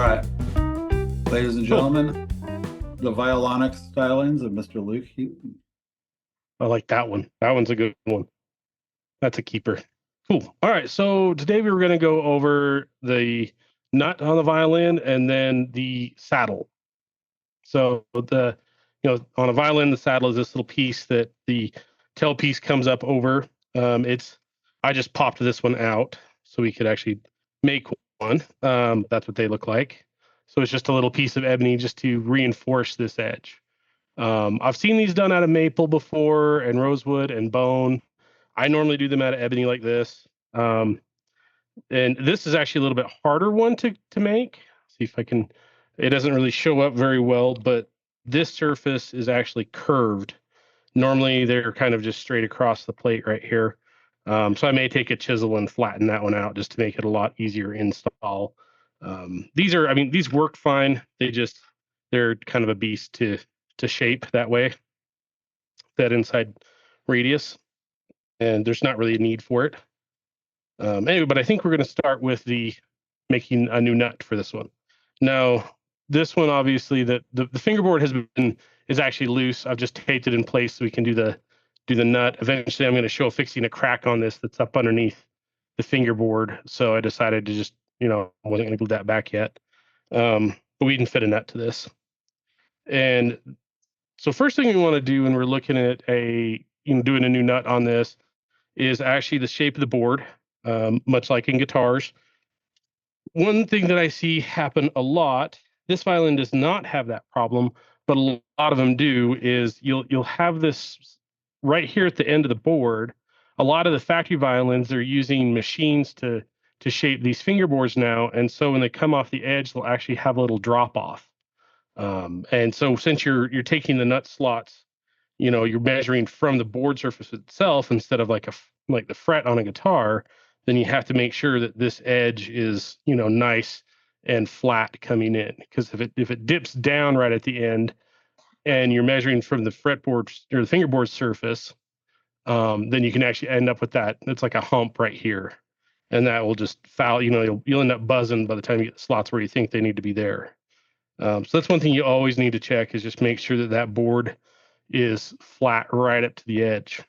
right, ladies and Cool. gentlemen, the violonic stylings of Mr. Luke Heaton. I like that one. That one's a good one. That's a keeper. Cool. All right. So today we were going to go over the nut on the violin and then the saddle. So on a violin, the saddle is this little piece that the tailpiece comes up over. I just popped this one out so we could actually make one. That's what they look like. So it's just a little piece of ebony just to reinforce this edge. I've seen these done out of maple before and rosewood and bone. I normally do them out of ebony like this. And this is actually a little bit harder one to make. See if I can, it doesn't really show up very well, but this surface is actually curved. Normally they're kind of just straight across the plate right here. So I may take a chisel and flatten that one out just to make it a lot easier install. These work fine. They're kind of a beast to shape that way, that inside radius, and there's not really a need for it. Anyway, but I think we're going to start with the making a new nut for this one. Now, this one, obviously, the fingerboard is actually loose. I've just taped it in place so we can do the nut. Eventually, I'm going to show fixing a crack on this that's up underneath the fingerboard. So I decided to just, I wasn't going to glue that back yet. But we can fit a nut to this. And so first thing we want to do when we're looking at doing a new nut on this is actually the shape of the board, much like in guitars. One thing that I see happen a lot, this violin does not have that problem, but a lot of them do, is you'll have this right here at the end of the board. A lot of the factory violins, they're using machines to shape these fingerboards now, and so when they come off the edge, they'll actually have a little drop off. And so since you're taking the nut slots, you're measuring from the board surface itself instead of like the fret on a guitar, then you have to make sure that this edge is, nice and flat coming in. Because if it dips down right at the end and you're measuring from the fretboard or the fingerboard surface, then you can actually end up with that. It's like a hump right here. And that will just foul, you'll end up buzzing by the time you get the slots where you think they need to be there. So that's one thing you always need to check, is just make sure that board is flat right up to the edge.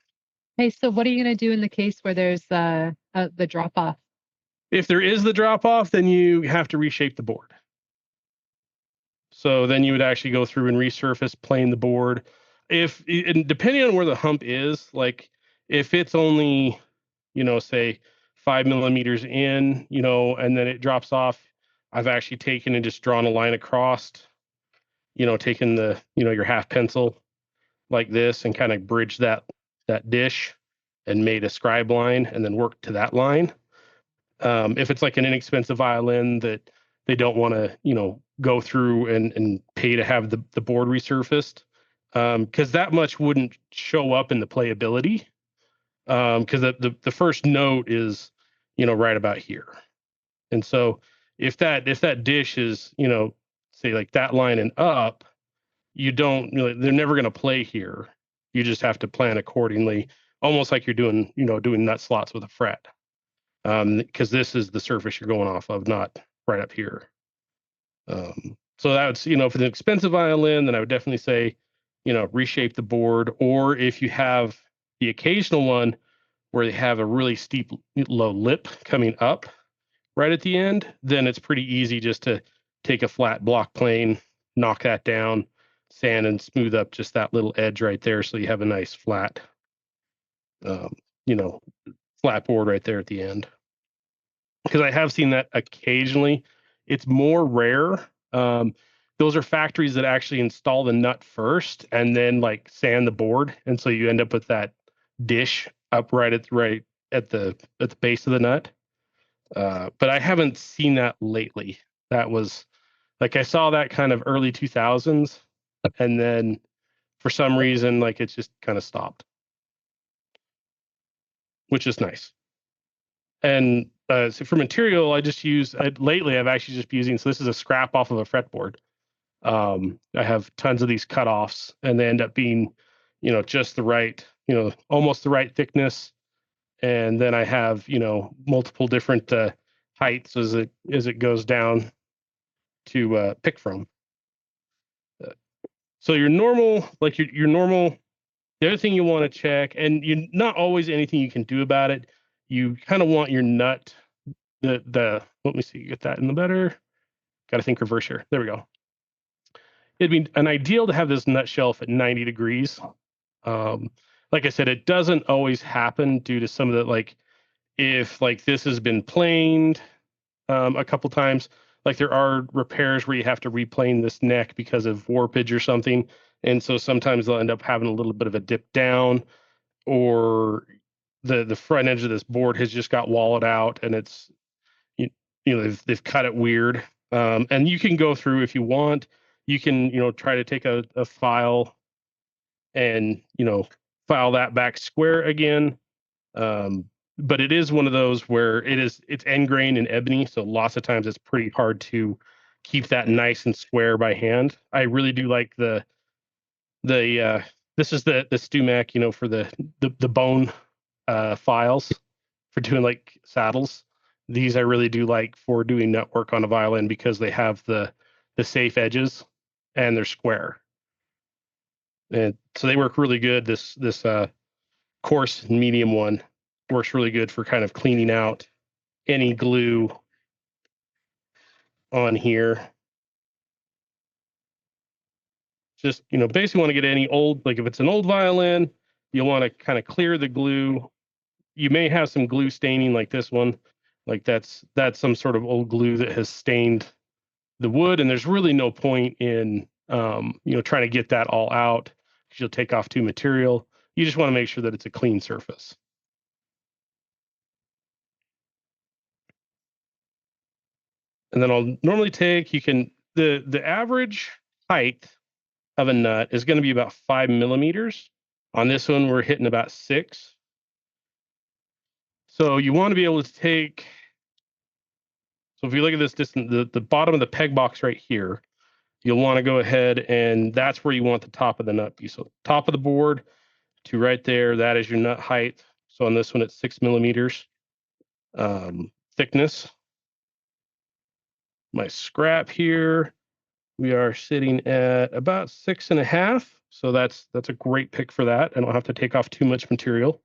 Hey, so what are you going to do in the case where there's the drop off? If there is the drop off, then you have to reshape the board. So then you would actually go through and resurface plane the board. And depending on where the hump is, like if it's only, say 5 millimeters in, and then it drops off, I've actually taken and just drawn a line across, taken your half pencil like this and kind of bridge that dish and made a scribe line and then worked to that line. If it's like an inexpensive violin that they don't want to, go through and pay to have the board resurfaced, because that much wouldn't show up in the playability, because the first note is, right about here. And so if that dish is, say like that line and up, they're never going to play here. You just have to plan accordingly, almost like you're doing nut slots with a fret. Because this is the surface you're going off of, not right up here. So that's, if it's an expensive violin, then I would definitely say, reshape the board. Or if you have the occasional one where they have a really steep low lip coming up right at the end, then it's pretty easy just to take a flat block plane, knock that down, sand and smooth up just that little edge right there, so you have a nice flat, flat board right there at the end. Because I have seen that occasionally. It's more rare. Those are factories that actually install the nut first and then like sand the board, and so you end up with that dish up right at the base of the nut. But I haven't seen that lately. That was like I saw that kind of early 2000s, and then for some reason, like it's just kind of stopped, which is nice. And so for material, lately I've actually just been using, so this is a scrap off of a fretboard. I have tons of these cutoffs, and they end up being, just the right, almost the right thickness. And then I have, multiple different heights as it goes down. to pick from. So your normal, like your normal. The other thing you want to check, and you not always anything you can do about it. You kind of want your nut. The let me see, get that in the better. Got to think reverse here. There we go. It'd be an ideal to have this nut shelf at 90 degrees. Like I said, it doesn't always happen due to some of the, like, if like this has been planed a couple times, like there are repairs where you have to replane this neck because of warpage or something. And so sometimes they'll end up having a little bit of a dip down, or the front edge of this board has just got wallowed out, and it's you know they've cut it weird. And you can go through if you want. You can try to take a file and file that back square again. But it is one of those where it's end grain and ebony, so lots of times it's pretty hard to keep that nice and square by hand. I really do like the this is the StuMac, for the bone files for doing like saddles. These I really do like for doing nut work on a violin because they have the safe edges and they're square. And so they work really good. This coarse and medium one works really good for kind of cleaning out any glue on here. Just, basically want to get any old, like if it's an old violin, you'll want to kind of clear the glue. You may have some glue staining like this one, like that's some sort of old glue that has stained the wood, and there's really no point in trying to get that all out because you'll take off too material. You just want to make sure that it's a clean surface. And then I'll normally take, the average height of a nut is going to be about 5 millimeters. On this one, we're hitting about 6. So you want to be able to take, so if you look at this distance, the bottom of the peg box right here, you'll want to go ahead and that's where you want the top of the nut piece. So top of the board to right there, that is your nut height. So on this one, it's 6 millimeters thickness. My scrap here, we are sitting at about 6.5. So that's a great pick for that. I don't have to take off too much material.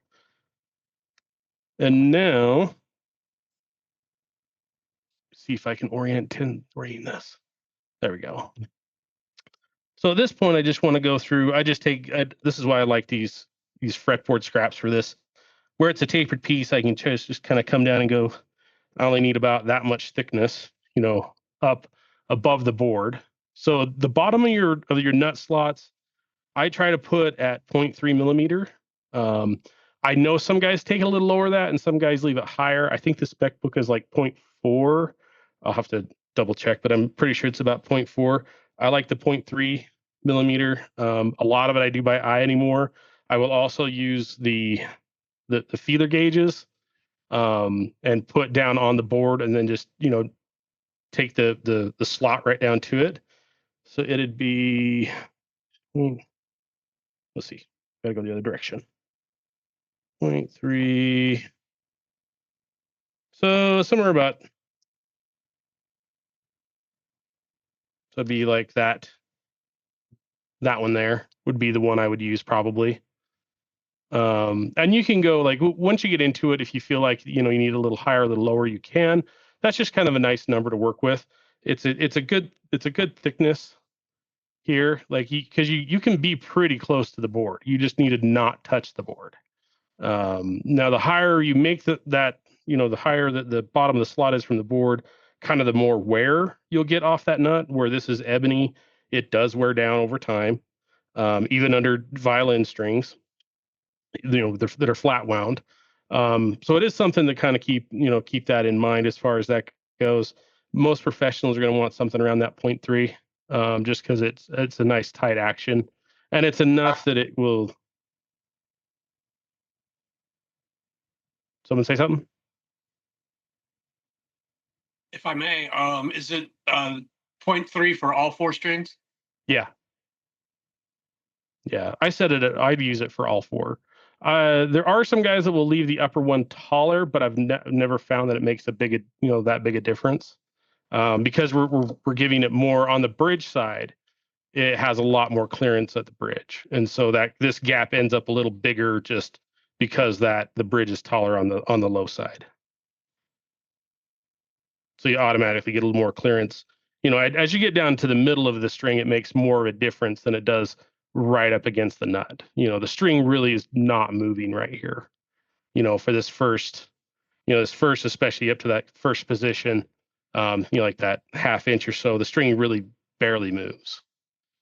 And now, see if I can orient this. There we go. So at this point, I just want to go through. This is why I like these fretboard scraps for this. Where it's a tapered piece, I can just kind of come down and go. I only need about that much thickness, up above the board. So the bottom of your nut slots, I try to put at 0.3 millimeter. I know some guys take it a little lower than that, and some guys leave it higher. I think the spec book is like 0.4. I'll have to double check, but I'm pretty sure it's about 0.4. I like the 0.3 millimeter. A lot of it I do by eye anymore. I will also use the feeler gauges and put down on the board, and then just take the slot right down to it. So it'd be, let's see, gotta go the other direction. 0.3. So somewhere about, so it'd be like that one there would be the one I would use probably. And you can go like, once you get into it, if you feel like you need a little higher, a little lower, you can. That's just kind of a nice number to work with. It's a good thickness here, like because you can be pretty close to the board. You just need to not touch the board. Now the higher you make the higher the bottom of the slot is from the board, kind of the more wear you'll get off that nut. Where this is ebony, it does wear down over time, even under violin strings, that are flat wound. So it is something to kind of keep that in mind as far as that goes. Most professionals are going to want something around that 0.3, just because it's a nice tight action, and it's enough that it will. Someone say something? If I may, is it 0.3 for all 4 strings? Yeah. I said it. I'd use it for all 4. There are some guys that will leave the upper one taller, but I've never found that it makes that big a difference. Because we're giving it more on the bridge side, it has a lot more clearance at the bridge, and so that this gap ends up a little bigger just because that the bridge is taller on the low side. So you automatically get a little more clearance. As you get down to the middle of the string, it makes more of a difference than it does right up against the nut. The string really is not moving right here. For this first, especially up to that first position, like that half inch or so, the string really barely moves.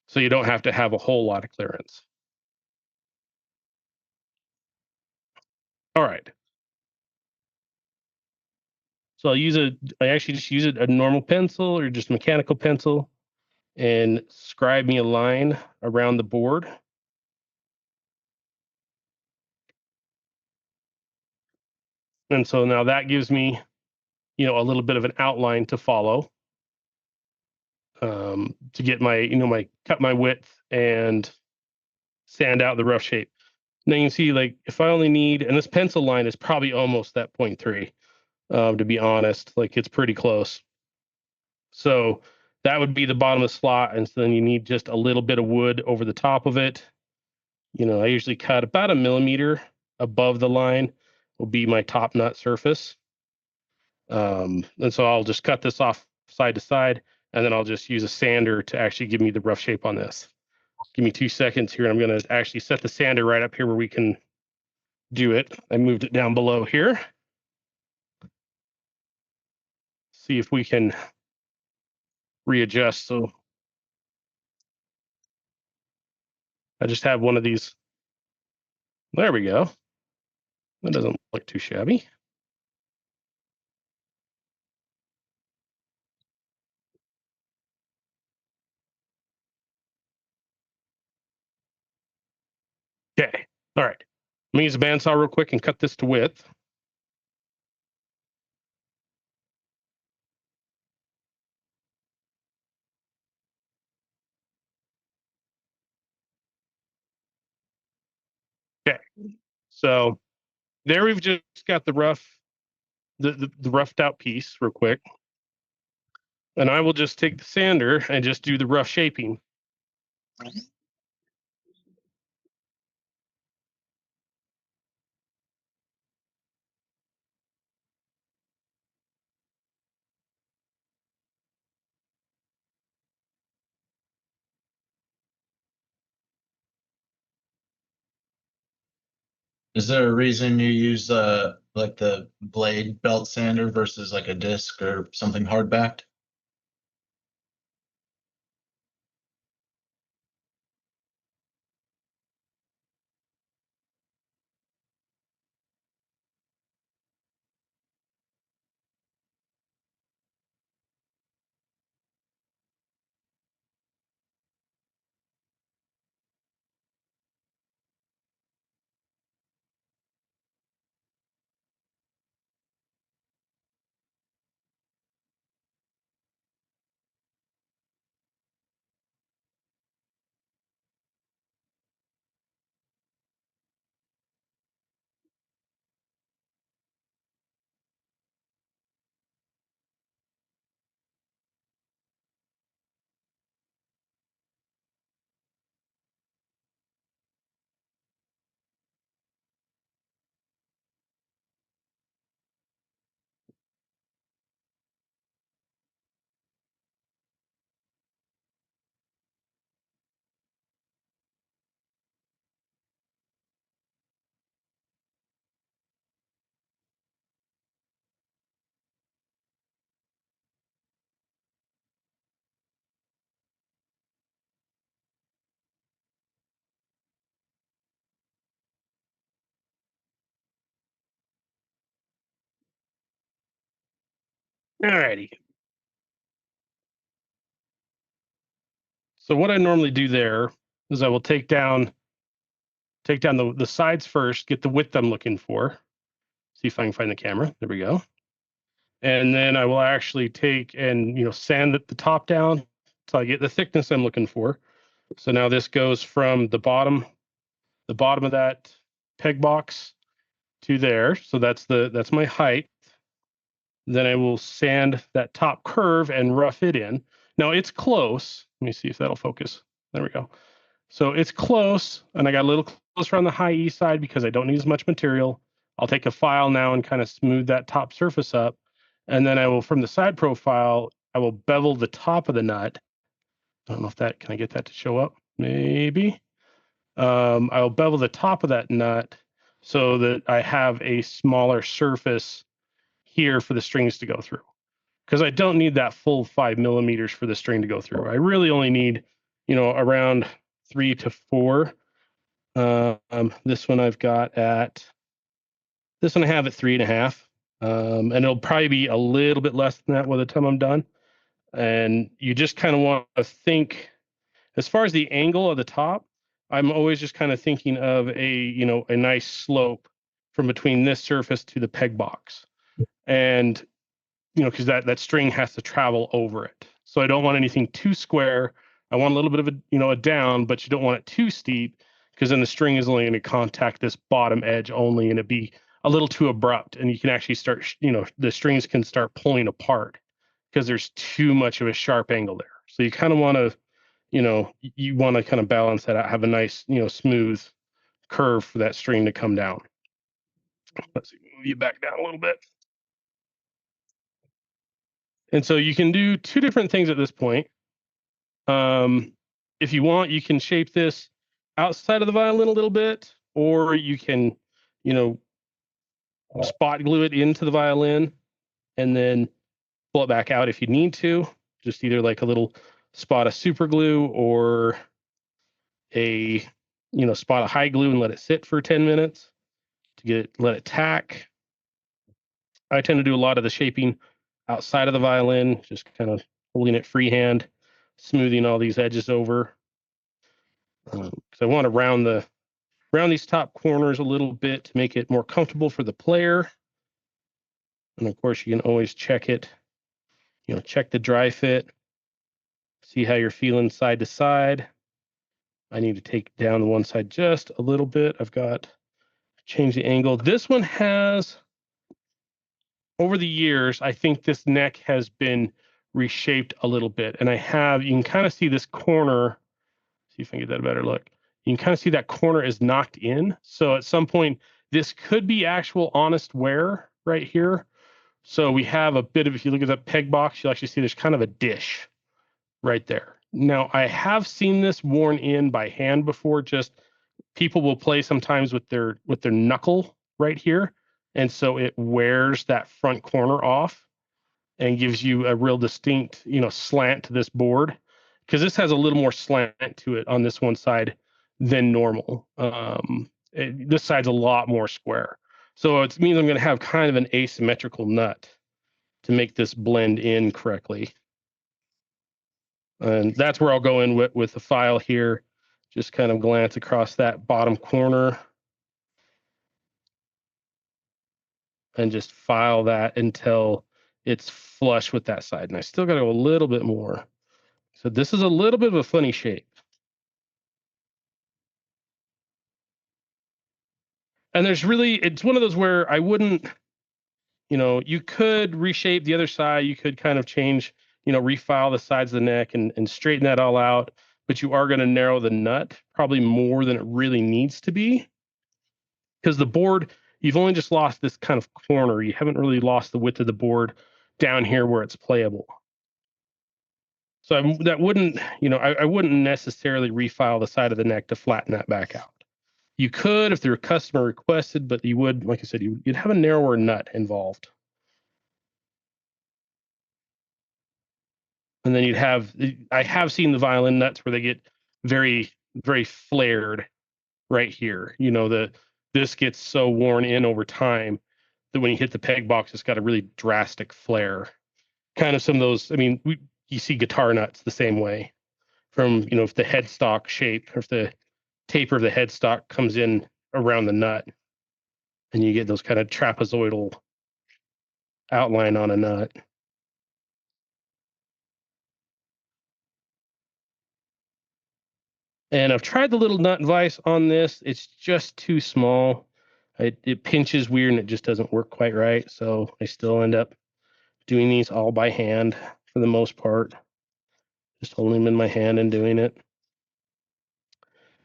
So you don't have to have a whole lot of clearance. All right. So I actually just use a normal pencil or just a mechanical pencil and scribe me a line around the board. And so now that gives me, a little bit of an outline to follow, to get cut my width and sand out the rough shape. Now you can see, like, if I only need, and this pencil line is probably almost that 0.3, to be honest, like it's pretty close. So that would be the bottom of the slot. And so then you need just a little bit of wood over the top of it. I usually cut about 1 millimeter above the line will be my top nut surface. And so I'll just cut this off side to side, and then I'll just use a sander to actually give me the rough shape on this. Give me 2 seconds here. I'm going to actually set the sander right up here where we can do it. I moved it down below here. See if we can readjust. So I just have one of these. There we go. That doesn't look too shabby. Okay. All right. Let me use a bandsaw real quick and cut this to width. Okay. So there we've just got the roughed out piece real quick. And I will just take the sander and just do the rough shaping. Is there a reason you use like the blade belt sander versus like a disc or something hard backed? All righty. So what I normally do there is I will take down the sides first, get the width I'm looking for. See if I can find the camera. There we go. And then I will actually take and sand the top down so I get the thickness I'm looking for. So now this goes from the bottom of that peg box to there. So that's my height. Then I will sand that top curve and rough it in. Now it's close. Let me see if that'll focus. There we go. So it's close, and I got a little closer on the high E side because I don't need as much material. I'll take a file now and kind of smooth that top surface up. And then I will, from the side profile, I will bevel the top of the nut. I don't know if that, can I get that to show up? Maybe. I'll bevel the top of that nut so that I have a smaller surface here for the strings to go through. Because I don't need that full 5 millimeters for the string to go through. I really only need, around 3 to 4. This one I've got at, this one I have at 3.5. And it'll probably be a little bit less than that by the time I'm done. And you just kind of want to think, as far as the angle of the top, I'm always just kind of thinking of a nice slope from between this surface to the peg box. And, because that string has to travel over it. So I don't want anything too square. I want a little bit of a down, but you don't want it too steep, because then the string is only going to contact this bottom edge only, and it'd be a little too abrupt. And you can actually start, the strings can start pulling apart because there's too much of a sharp angle there. So you kind of want to, you want to kind of balance that out, have a nice, smooth curve for that string to come down. Let's see, move you back down a little bit. And so you can do two different things at this point. If you want, you can shape this outside of the violin a little bit, or you can, spot glue it into the violin and then pull it back out if you need to. Just either like a little spot of super glue or a, spot of high glue and let it sit for 10 minutes to let it tack. I tend to do a lot of the shaping outside of the violin, just kind of holding it freehand, smoothing all these edges over. Because I want to round these top corners a little bit to make it more comfortable for the player. And of course, you can always check it, check the dry fit, see how you're feeling side to side. I need to take down the one side just a little bit. I've got to change the angle. This one has, over the years, I think this neck has been reshaped a little bit. And you can kind of see this corner. See if I can get that a better look. You can kind of see that corner is knocked in. So at some point, this could be actual honest wear right here. So we have a bit of, if you look at that peg box, you'll actually see there's kind of a dish right there. Now, I have seen this worn in by hand before. Just people will play sometimes with their knuckle right here. And so it wears that front corner off and gives you a real distinct, slant to this board, because this has a little more slant to it on this one side than normal. This side's a lot more square. So it means I'm going to have kind of an asymmetrical nut to make this blend in correctly. And that's where I'll go in with the file here. Just kind of glance across that bottom corner and just file that until it's flush with that side. And I still got to go a little bit more. So this is a little bit of a funny shape. And it's one of those where I wouldn't, you could reshape the other side. You could kind of change, refile the sides of the neck and straighten that all out. But you are going to narrow the nut probably more than it really needs to be. Because the board, you've only just lost this kind of corner. You haven't really lost the width of the board down here where it's playable. So that wouldn't, I wouldn't necessarily refile the side of the neck to flatten that back out. You could if they were customer requested, but you would, like I said, you'd have a narrower nut involved. And then I have seen the violin nuts where they get very, very flared right here. This gets so worn in over time that when you hit the peg box, it's got a really drastic flare. Kind of some of those, you see guitar nuts the same way from, if the headstock shape or if the taper of the headstock comes in around the nut and you get those kind of trapezoidal outline on a nut. And I've tried the little nut vise on this. It's just too small. It pinches weird and it just doesn't work quite right. So I still end up doing these all by hand for the most part. Just holding them in my hand and doing it.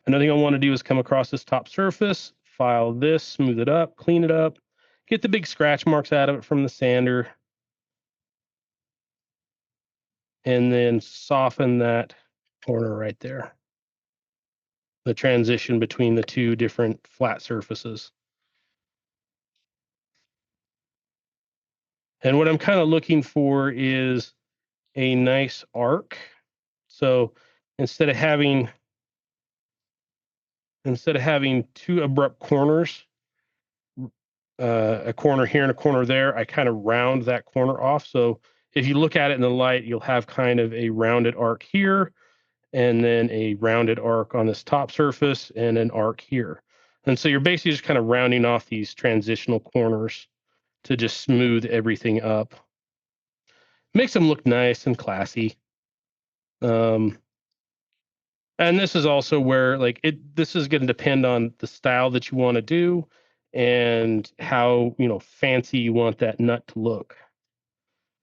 Another thing I want to do is come across this top surface, file this, smooth it up, clean it up, get the big scratch marks out of it from the sander, and then soften that corner right there. The transition between the two different flat surfaces. And what I'm kind of looking for is a nice arc. So instead of having two abrupt corners, a corner here and a corner there, I kind of round that corner off. So if you look at it in the light, you'll have kind of a rounded arc here, and then a rounded arc on this top surface, and an arc here. And so you're basically just kind of rounding off these transitional corners to just smooth everything up. Makes them look nice and classy. And this is also where this is going to depend on the style that you want to do and how, fancy you want that nut to look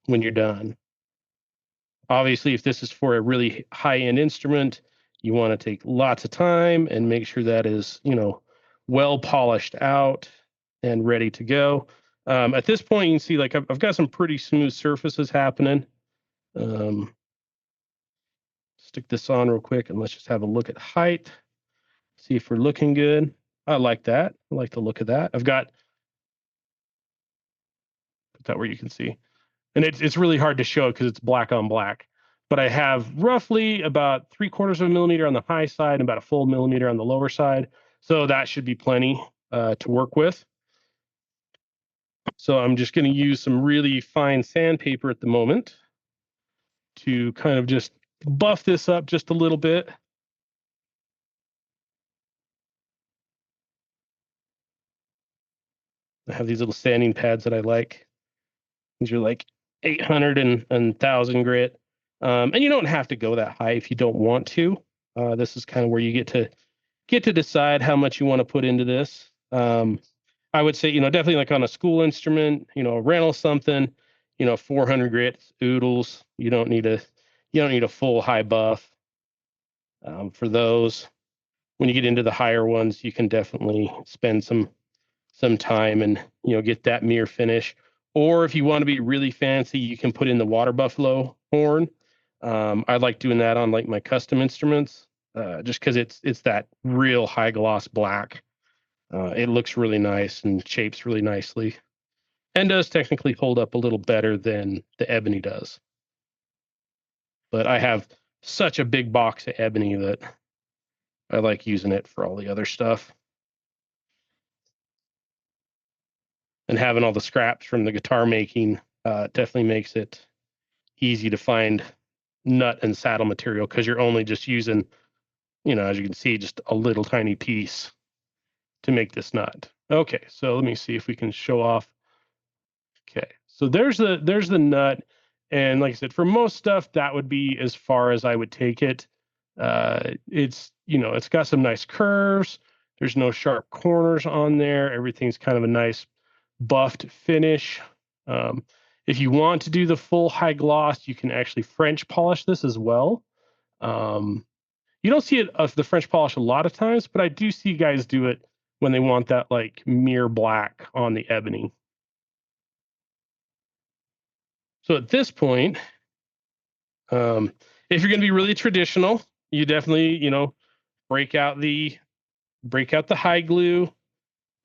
when you're done. Obviously, if this is for a really high-end instrument, you want to take lots of time and make sure that is, well polished out and ready to go. At this point, you can see I've got some pretty smooth surfaces happening. Stick this on real quick and let's just have a look at height. See if we're looking good. I like that. I like the look of that. I've got, put that where you can see. And it's really hard to show because it's black on black. But I have roughly about 3/4 of a millimeter on the high side and about a full millimeter on the lower side. So that should be plenty to work with. So I'm just going to use some really fine sandpaper at the moment to kind of just buff this up just a little bit. I have these little sanding pads that I like. These are like 800 and 1000 grit. And you don't have to go that high if you don't want to. This is kind of where you get to decide how much you want to put into this. I would say, definitely like on a school instrument, a rental something, 400 grit oodles. You don't need a full high buff for those. When you get into the higher ones, you can definitely spend some time and get that mirror finish. Or if you want to be really fancy, you can put in the water buffalo horn. I like doing that on like my custom instruments, just because it's that real high gloss black. It looks really nice and shapes really nicely, and does technically hold up a little better than the ebony does. But I have such a big box of ebony that I like using it for all the other stuff. And having all the scraps from the guitar making definitely makes it easy to find nut and saddle material, because you're only just using, as you can see, just a little tiny piece to make this nut. Okay, so let me see if we can show off. Okay, so there's the nut, and like I said, for most stuff, that would be as far as I would take it. It's got some nice curves. There's no sharp corners on there. Everything's kind of a nice buffed finish. If you want to do the full high gloss, you can actually French polish this as well. You don't see it the French polish a lot of times, but I do see guys do it when they want that like mirror black on the ebony. So at this point, if you're going to be really traditional, you definitely, break out the high glue,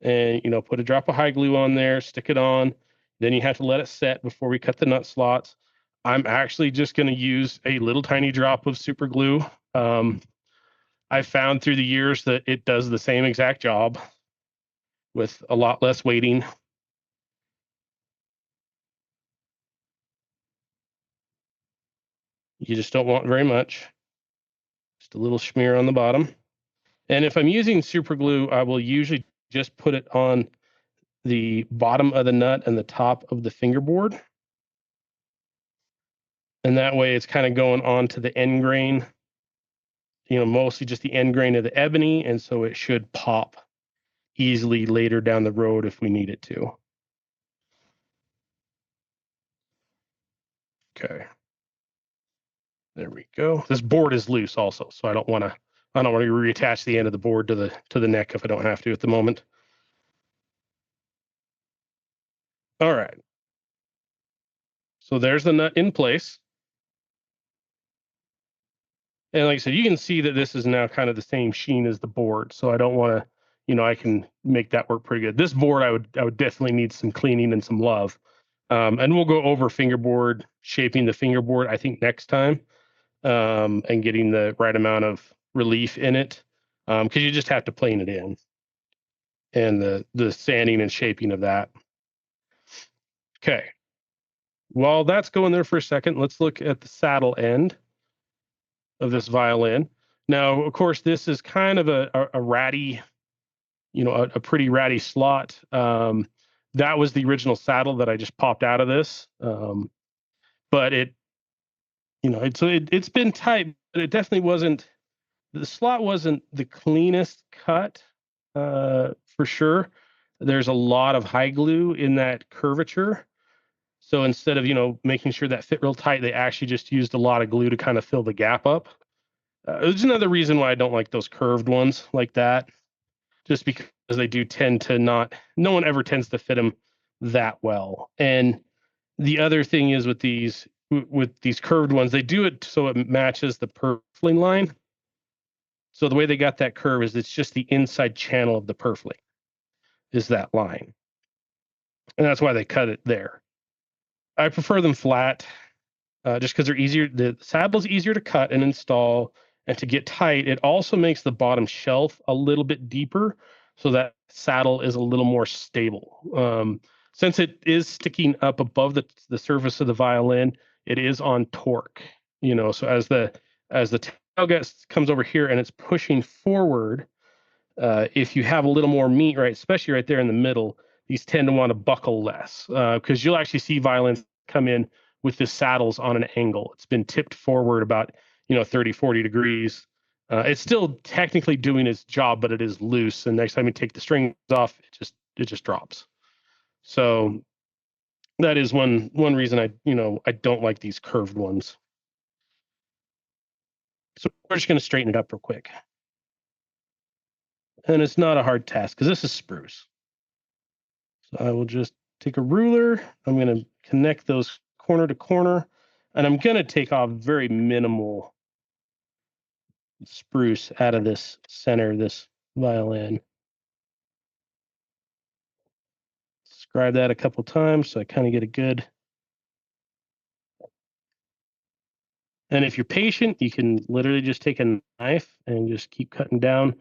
and put a drop of high glue on there, stick it on. Then you have to let it set before we cut the nut slots. I'm actually just going to use a little tiny drop of super glue. I found through the years that it does the same exact job with a lot less weighting. You just don't want very much. Just a little smear on the bottom. And if I'm using super glue, I will usually just put it on the bottom of the nut and the top of the fingerboard. And that way it's kind of going on to the end grain, mostly just the end grain of the ebony. And so it should pop easily later down the road if we need it to. Okay. There we go. This board is loose also, so I don't want to reattach the end of the board to the neck if I don't have to at the moment. All right. So there's the nut in place. And like I said, you can see that this is now kind of the same sheen as the board. So I don't want to, I can make that work pretty good. This board, I would definitely need some cleaning and some love. And we'll go over fingerboard, shaping the fingerboard, I think next time, and getting the right amount of relief in it. Because you just have to plane it in. And the sanding and shaping of that. Okay. While that's going there for a second, let's look at the saddle end of this violin. Now, of course, this is kind of a ratty, a pretty ratty slot. That was the original saddle that I just popped out of this. But it's been tight, but it definitely wasn't, the slot wasn't the cleanest cut, for sure. There's a lot of high glue in that curvature. So instead of, making sure that fit real tight, they actually just used a lot of glue to kind of fill the gap up. It's another reason why I don't like those curved ones like that, just because they do tend to no one ever tends to fit them that well. And the other thing is with these curved ones, they do it so it matches the purfling line. So the way they got that curve is it's just the inside channel of the purfling is that line. And that's why they cut it there. I prefer them flat. Just because they're easier. The saddle's easier to cut and install and to get tight. It also makes the bottom shelf a little bit deeper so that saddle is a little more stable. Since it is sticking up above the surface of the violin, it is on torque. So as the tailgate comes over here and it's pushing forward, if you have a little more meat, right, especially right there in the middle, these tend to want to buckle less, because you'll actually see violins come in with the saddles on an angle. It's been tipped forward about 30, 40 degrees. It's still technically doing its job, but it is loose. And next time you take the strings off, it just drops. So that is one reason I don't like these curved ones. So we're just going to straighten it up real quick. And it's not a hard task because this is spruce. So I will just take a ruler. I'm going to connect those corner to corner, and I'm going to take off very minimal spruce out of this center of this violin. Scribe that a couple times so I kind of get a good. And if you're patient, you can literally just take a knife and just keep cutting down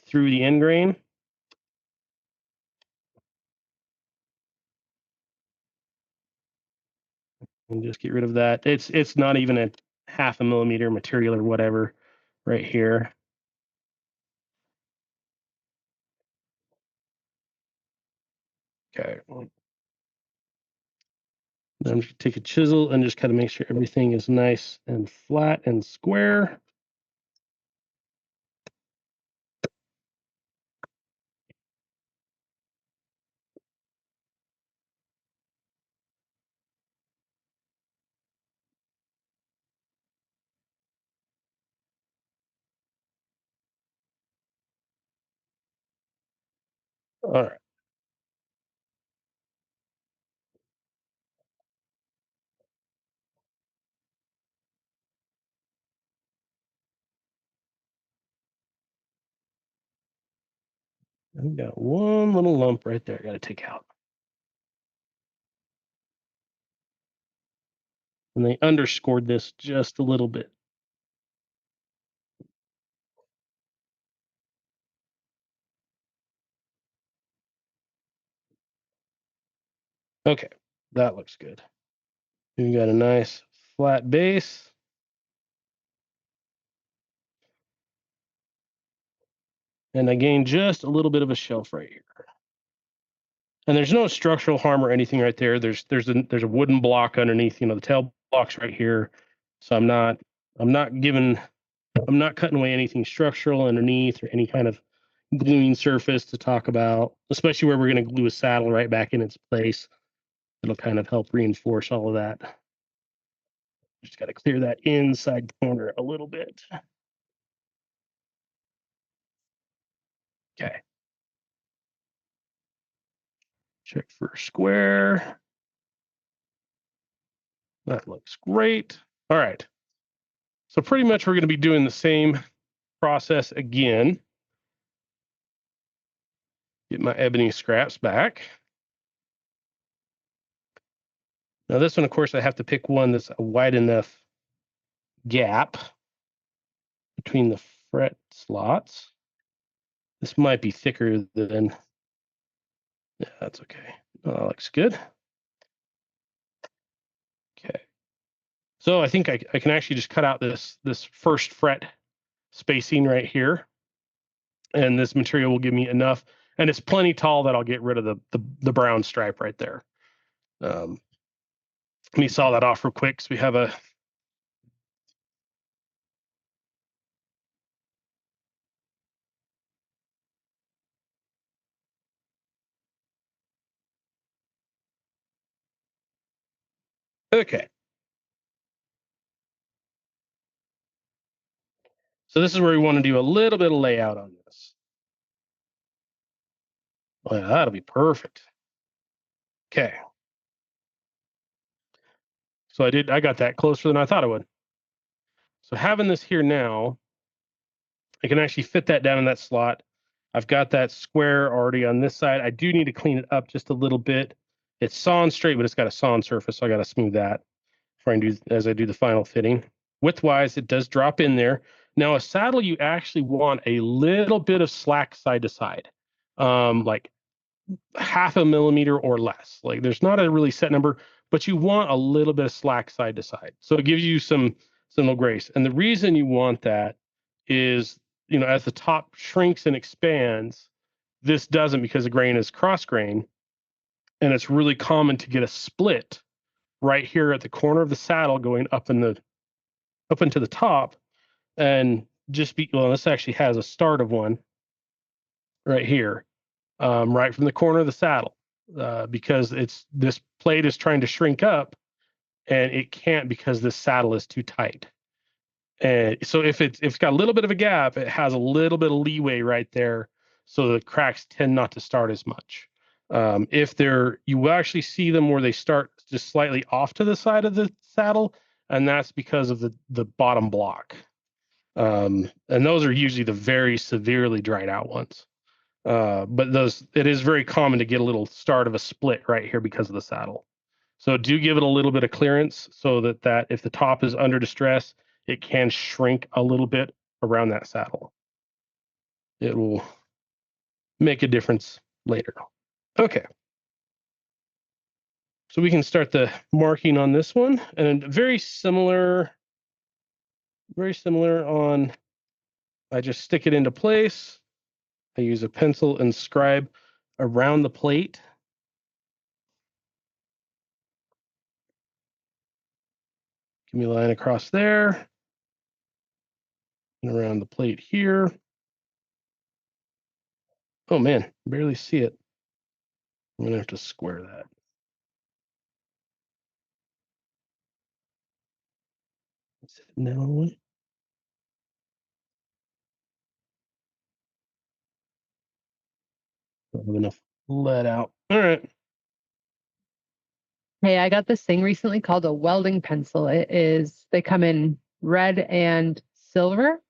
through the end grain. And just get rid of that. It's not even a 0.5 millimeter material or whatever right here. Okay. Then I'm going to take a chisel and just kind of make sure everything is nice and flat and square. All right. I've got one little lump right there I got to take out. And they underscored this just a little bit. Okay, that looks good. We've got a nice flat base. And I gained just a little bit of a shelf right here. And there's no structural harm or anything right there. There's a wooden block underneath, the tail block's right here. So I'm not cutting away anything structural underneath or any kind of gluing surface to talk about, especially where we're going to glue a saddle right back in its place. It'll kind of help reinforce all of that. Just got to clear that inside corner a little bit. Okay. Check for square. That looks great. All right. So pretty much we're going to be doing the same process again. Get my ebony scraps back. Now this one, of course, I have to pick one that's a wide enough gap between the fret slots. This might be thicker than, yeah, that's okay. Oh, that looks good. Okay. So I think I can actually just cut out this first fret spacing right here. And this material will give me enough. And it's plenty tall that I'll get rid of the brown stripe right there. Let me saw that off real quick. So we have a, okay. So this is where we want to do a little bit of layout on this. Oh, yeah, that'll be perfect. Okay. So I got that closer than I thought it would. So having this here now, I can actually fit that down in that slot. I've got that square already on this side. I do need to clean it up just a little bit. It's sawn straight, but it's got a sawn surface, so I got to smooth that before I do as I do the final fitting. Width-wise, it does drop in there. Now, a saddle, you actually want a little bit of slack side to side, like 0.5 millimeter or less. Like there's not a really set number, but you want a little bit of slack side to side. So it gives you some little grace. And the reason you want that is, you know, as the top shrinks and expands, this doesn't because the grain is cross grain. And it's really common to get a split right here at the corner of the saddle going up into the top. And well, this actually has a start of one right here, right from the corner of the saddle, because this plate is trying to shrink up and it can't because this saddle is too tight. And so if it's got a little bit of a gap, it has a little bit of leeway right there, so the cracks tend not to start as much. You will actually see them where they start just slightly off to the side of the saddle, and that's because of the bottom block. And those are usually the very severely dried out ones. But it is very common to get a little start of a split right here because of the saddle. So do give it a little bit of clearance so that if the top is under distress, it can shrink a little bit around that saddle. It will make a difference later. Okay. So we can start the marking on this one, and very similar on, I just stick it into place. I use a pencil and scribe around the plate. Give me a line across there and around the plate here. Oh man, barely see it. I'm gonna have to square that. No. Don't have enough lead out. All right. Hey, I got this thing recently called a welding pencil. They come in red and silver.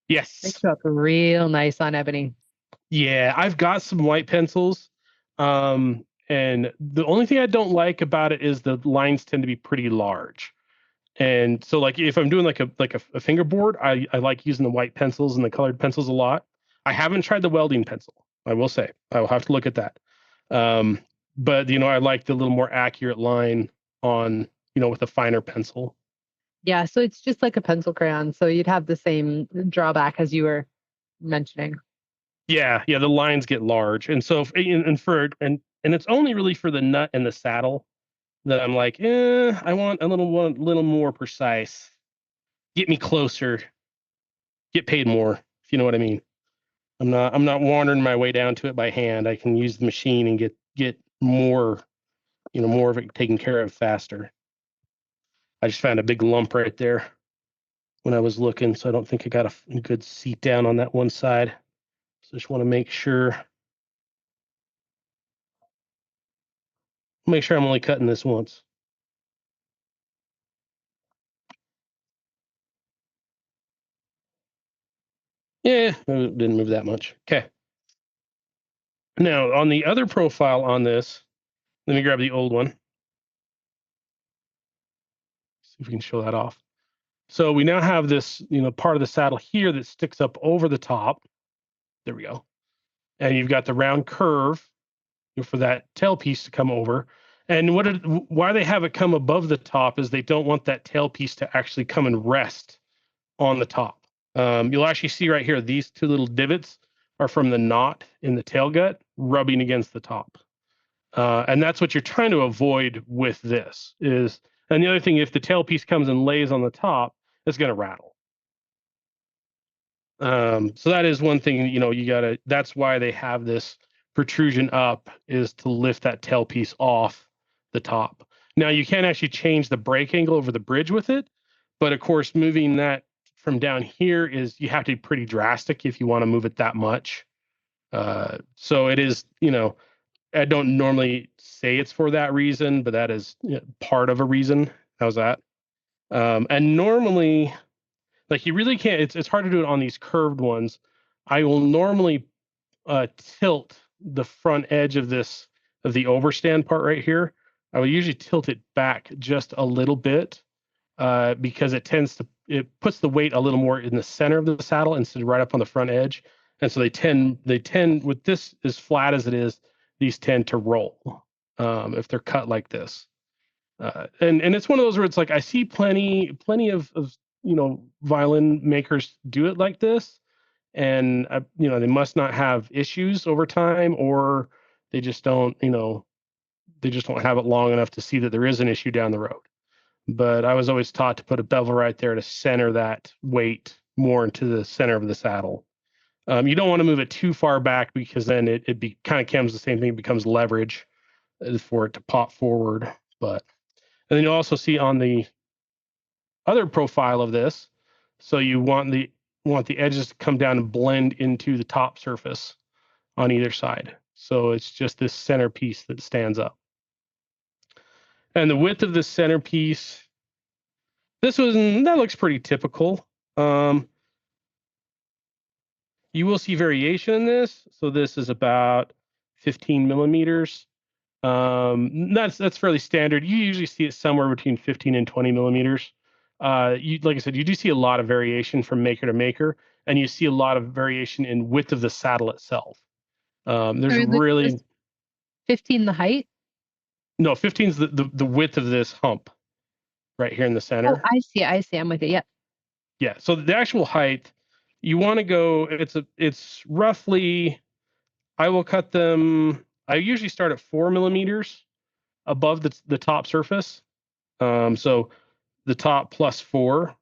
They Yes. show up real nice on ebony. Yeah, I've got some white pencils. And the only thing I don't like about it is the lines tend to be pretty large. And so like if I'm doing like a fingerboard, I like using the white pencils and the colored pencils a lot. I haven't tried the welding pencil. I will say I will have to look at that. But I like the little more accurate line on, with a finer pencil. Yeah, so it's just like a pencil crayon. So you'd have the same drawback as you were mentioning. Yeah, the lines get large. And so and it's only really for the nut and the saddle that I'm like, I want a little more precise. Get me closer. Get paid more, if you know what I mean. I'm not wandering my way down to it by hand. I can use the machine and get more, more of it taken care of faster. I just found a big lump right there when I was looking, so I don't think I got a good seat down on that one side. So just want to make sure I'm only cutting this once. Yeah, it didn't move that much. Okay. Now, on the other profile on this, let me grab the old one. See if we can show that off. So we now have this, part of the saddle here that sticks up over the top. There we go. And you've got the round curve for that tailpiece to come over. And why they have it come above the top is they don't want that tailpiece to actually come and rest on the top. You'll actually see right here, these two little divots are from the knot in the tail gut rubbing against the top. And that's what you're trying to avoid with this is, and the other thing, if the tailpiece comes and lays on the top, it's going to rattle. So that is one thing, that's why they have this protrusion up, is to lift that tailpiece off the top. Now you can actually change the brake angle over the bridge with it, but of course, moving that from down here you have to be pretty drastic if you want to move it that much. So it is, I don't normally say it's for that reason, but that is part of a reason. How's that? And normally, like, you really can't, it's hard to do it on these curved ones. I will normally tilt the front edge of the overstand part right here. I will usually tilt it back just a little bit because it puts the weight a little more in the center of the saddle instead of right up on the front edge. And so they tend with this as flat as it is, these tend to roll if they're cut like this. And it's one of those where it's like, I see plenty of violin makers do it like this, and they must not have issues over time, or they just don't have it long enough to see that there is an issue down the road. But I was always taught to put a bevel right there to center that weight more into the center of the saddle. You don't want to move it too far back because then it kind of becomes the same thing. It becomes leverage for it to pop forward. And then you'll also see on the other profile of this, so you want the edges to come down and blend into the top surface on either side. So it's just this centerpiece that stands up. And the width of the centerpiece, that looks pretty typical. You will see variation in this. So this is about 15 millimeters. That's fairly standard. You usually see it somewhere between 15 and 20 millimeters. Like I said, you do see a lot of variation from maker to maker, and you see a lot of variation in width of the saddle itself. There's really 15 the height. No, 15 is the width of this hump right here in the center. Oh, I see. I'm with you. Yep. Yeah. So the actual height, you want to go. It's roughly. I will cut them. I usually start at 4 millimeters above the top surface. So the top plus 4.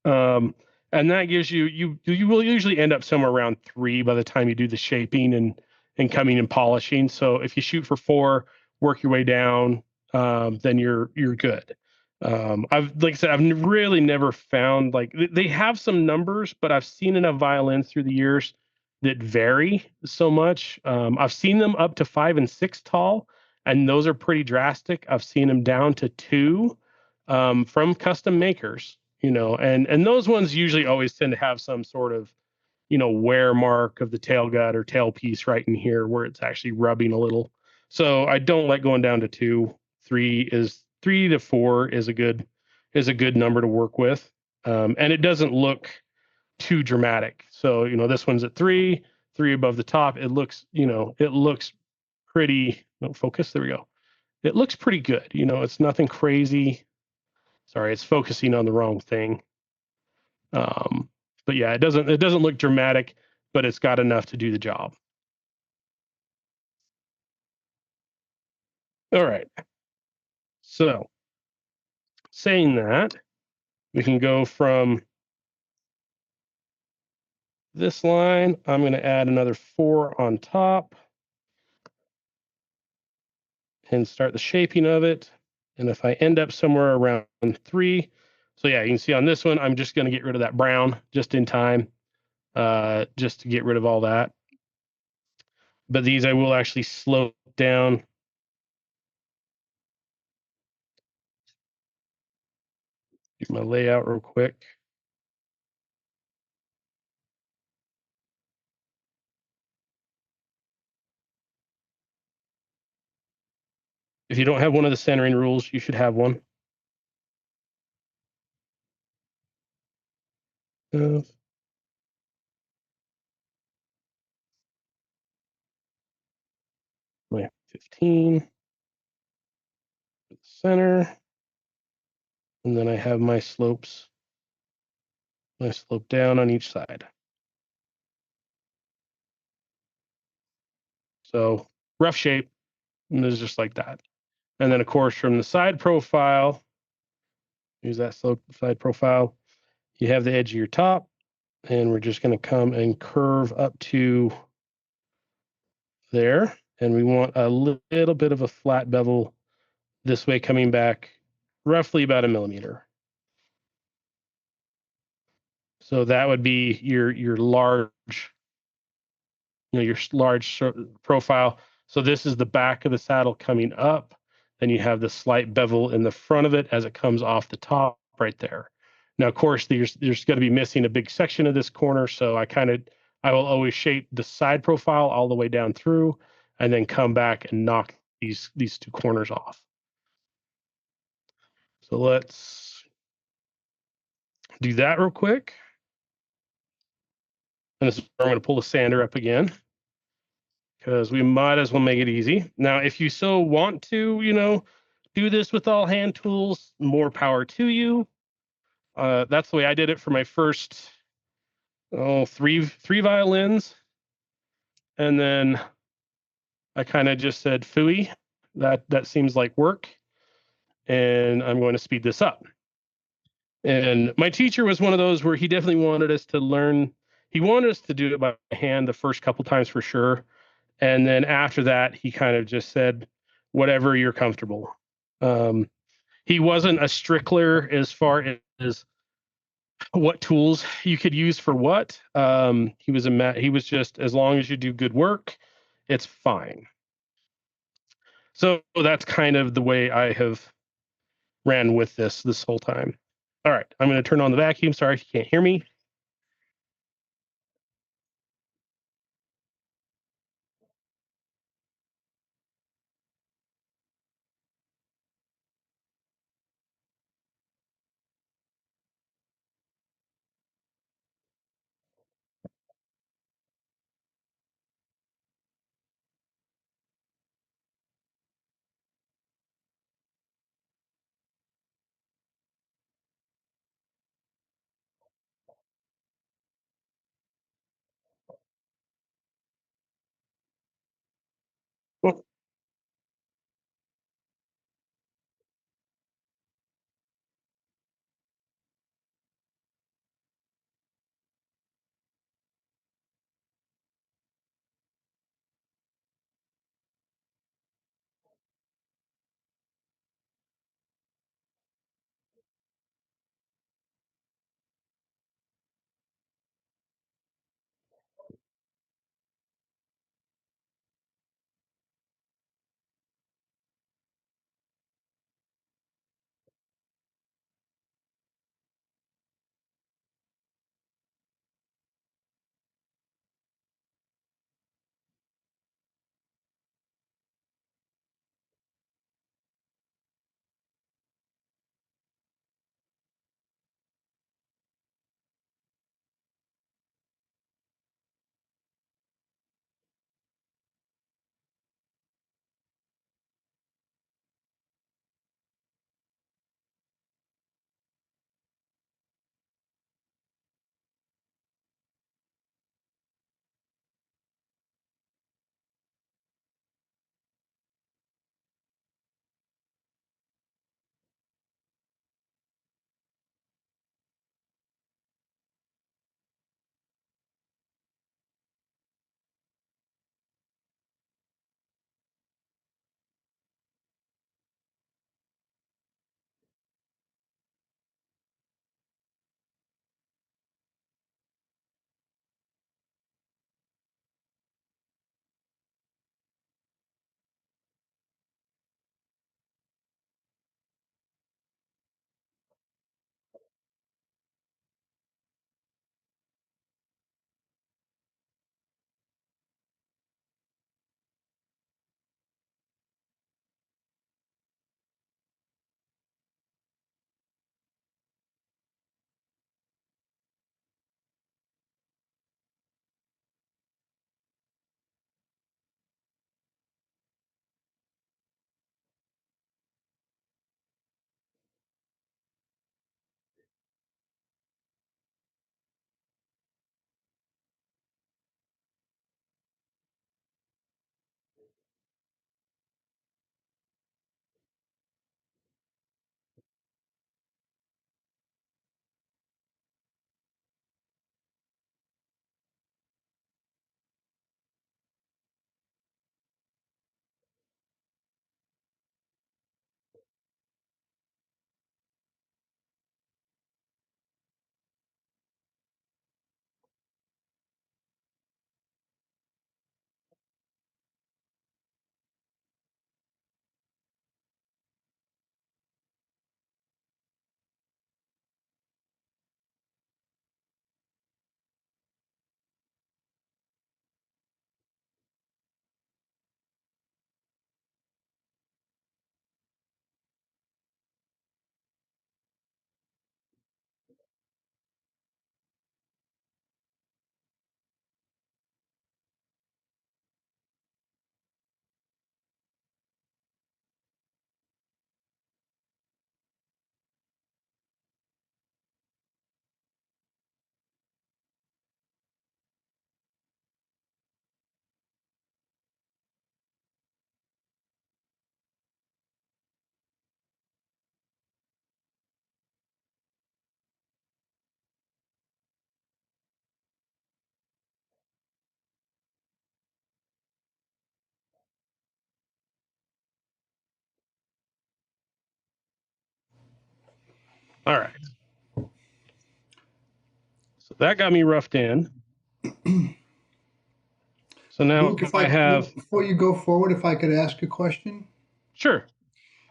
And that gives you will usually end up somewhere around 3 by the time you do the shaping and coming and polishing. So if you shoot for 4, work your way down, then you're good. Like I said, I've really never found, like, they have some numbers, but I've seen enough violins through the years that vary so much. I've seen them up to 5 and 6 tall, and those are pretty drastic. I've seen them down to 2 from custom makers. And those ones usually always tend to have some sort of, wear mark of the tail gut or tailpiece right in here where it's actually rubbing a little. So I don't like going down to 2. 3 to 4 is a good number to work with. And it doesn't look too dramatic. So, this one's at 3 above the top. It looks pretty, no focus. There we go. It looks pretty good. It's nothing crazy. Sorry, it's focusing on the wrong thing. But yeah, it doesn't look dramatic, but it's got enough to do the job. All right. So saying that, we can go from this line. I'm going to add another 4 on top and start the shaping of it. And if I end up somewhere around 3, so yeah, you can see on this one, I'm just going to get rid of that brown just in time, just to get rid of all that. But these I will actually slow down. Do my layout real quick. If you don't have one of the centering rules, you should have one. My 15, center, and then I have my slopes. I slope down on each side. So rough shape is just like that. And then of course from the side profile, use that slope side profile, you have the edge of your top, and we're just going to come and curve up to there. And we want a little bit of a flat bevel this way, coming back roughly about 1 millimeter. So that would be your large, your large profile. So this is the back of the saddle coming up. Then you have the slight bevel in the front of it as it comes off the top right there. Now, of course, there's going to be missing a big section of this corner. So I will always shape the side profile all the way down through and then come back and knock these 2 corners off. So let's do that real quick. And this is where I'm going to pull the sander up again, because we might as well make it easy. Now, if you so want to, do this with all hand tools, more power to you. That's the way I did it for my first three violins. And then I kind of just said, phooey, that seems like work. And I'm going to speed this up. And my teacher was one of those where he definitely wanted us to learn. He wanted us to do it by hand the first couple times for sure. And then after that, he kind of just said, whatever you're comfortable. He wasn't a stickler as far as what tools you could use for what. He was just, as long as you do good work, it's fine. So that's kind of the way I have ran with this whole time. All right, I'm going to turn on the vacuum. Sorry if you can't hear me. Well, All right. So that got me roughed in. So now Luke, I have, before you go forward, if I could ask a question? sure.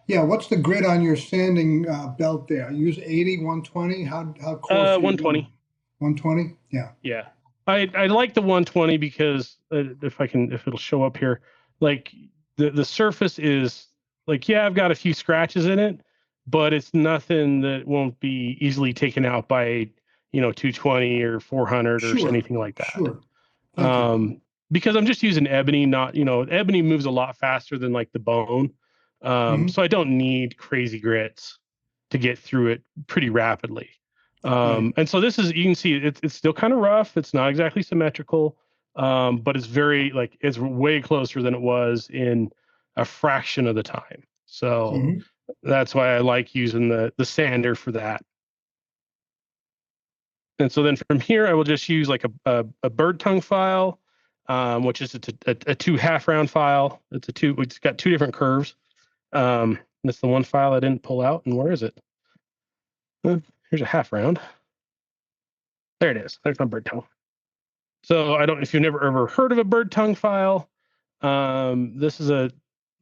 Yeah, what's the grit on your sanding belt there? Use 80, 120? How coarse? are you 120. going? 120? Yeah. Yeah. I like the 120 because if it'll show up here, like the surface is like, yeah, I've got a few scratches in it, but it's nothing that won't be easily taken out by, 220 or 400 or Sure. anything like that. Sure. Thank you. Because I'm just using ebony, not, ebony moves a lot faster than like the bone. Mhm. So I don't need crazy grits to get through it pretty rapidly. Right. And so this is, you can see it's still kind of rough. It's not exactly symmetrical, but it's it's way closer than it was in a fraction of the time. So Mhm. that's why I like using the sander for that. And so then from here, I will just use like a bird tongue file, which is a 2 half round file. It's got 2 different curves. That's the one file I didn't pull out. And where is it? Here's a half round. There it is. There's my bird tongue. So I don't, if you've never ever heard of a bird tongue file, this is let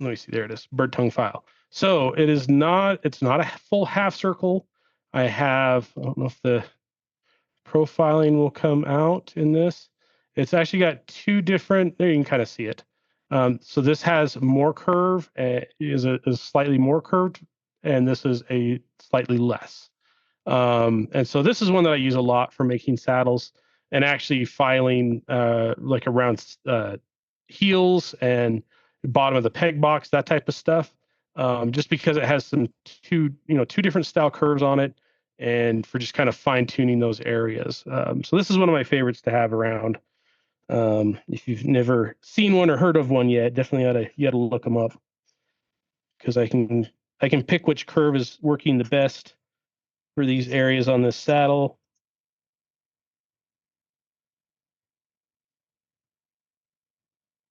me see, there it is, bird tongue file. So it's not a full half circle. I don't know if the profiling will come out in this. It's actually got 2 different, there you can kind of see it. So this has more curve, is slightly more curved, and this is a slightly less. And so this is one that I use a lot for making saddles and actually filing like around heels and bottom of the peg box, that type of stuff. Just because it has two different style curves on it, and for just kind of fine tuning those areas. So this is one of my favorites to have around. If you've never seen one or heard of one yet, definitely you ought to look them up, because I can pick which curve is working the best for these areas on this saddle.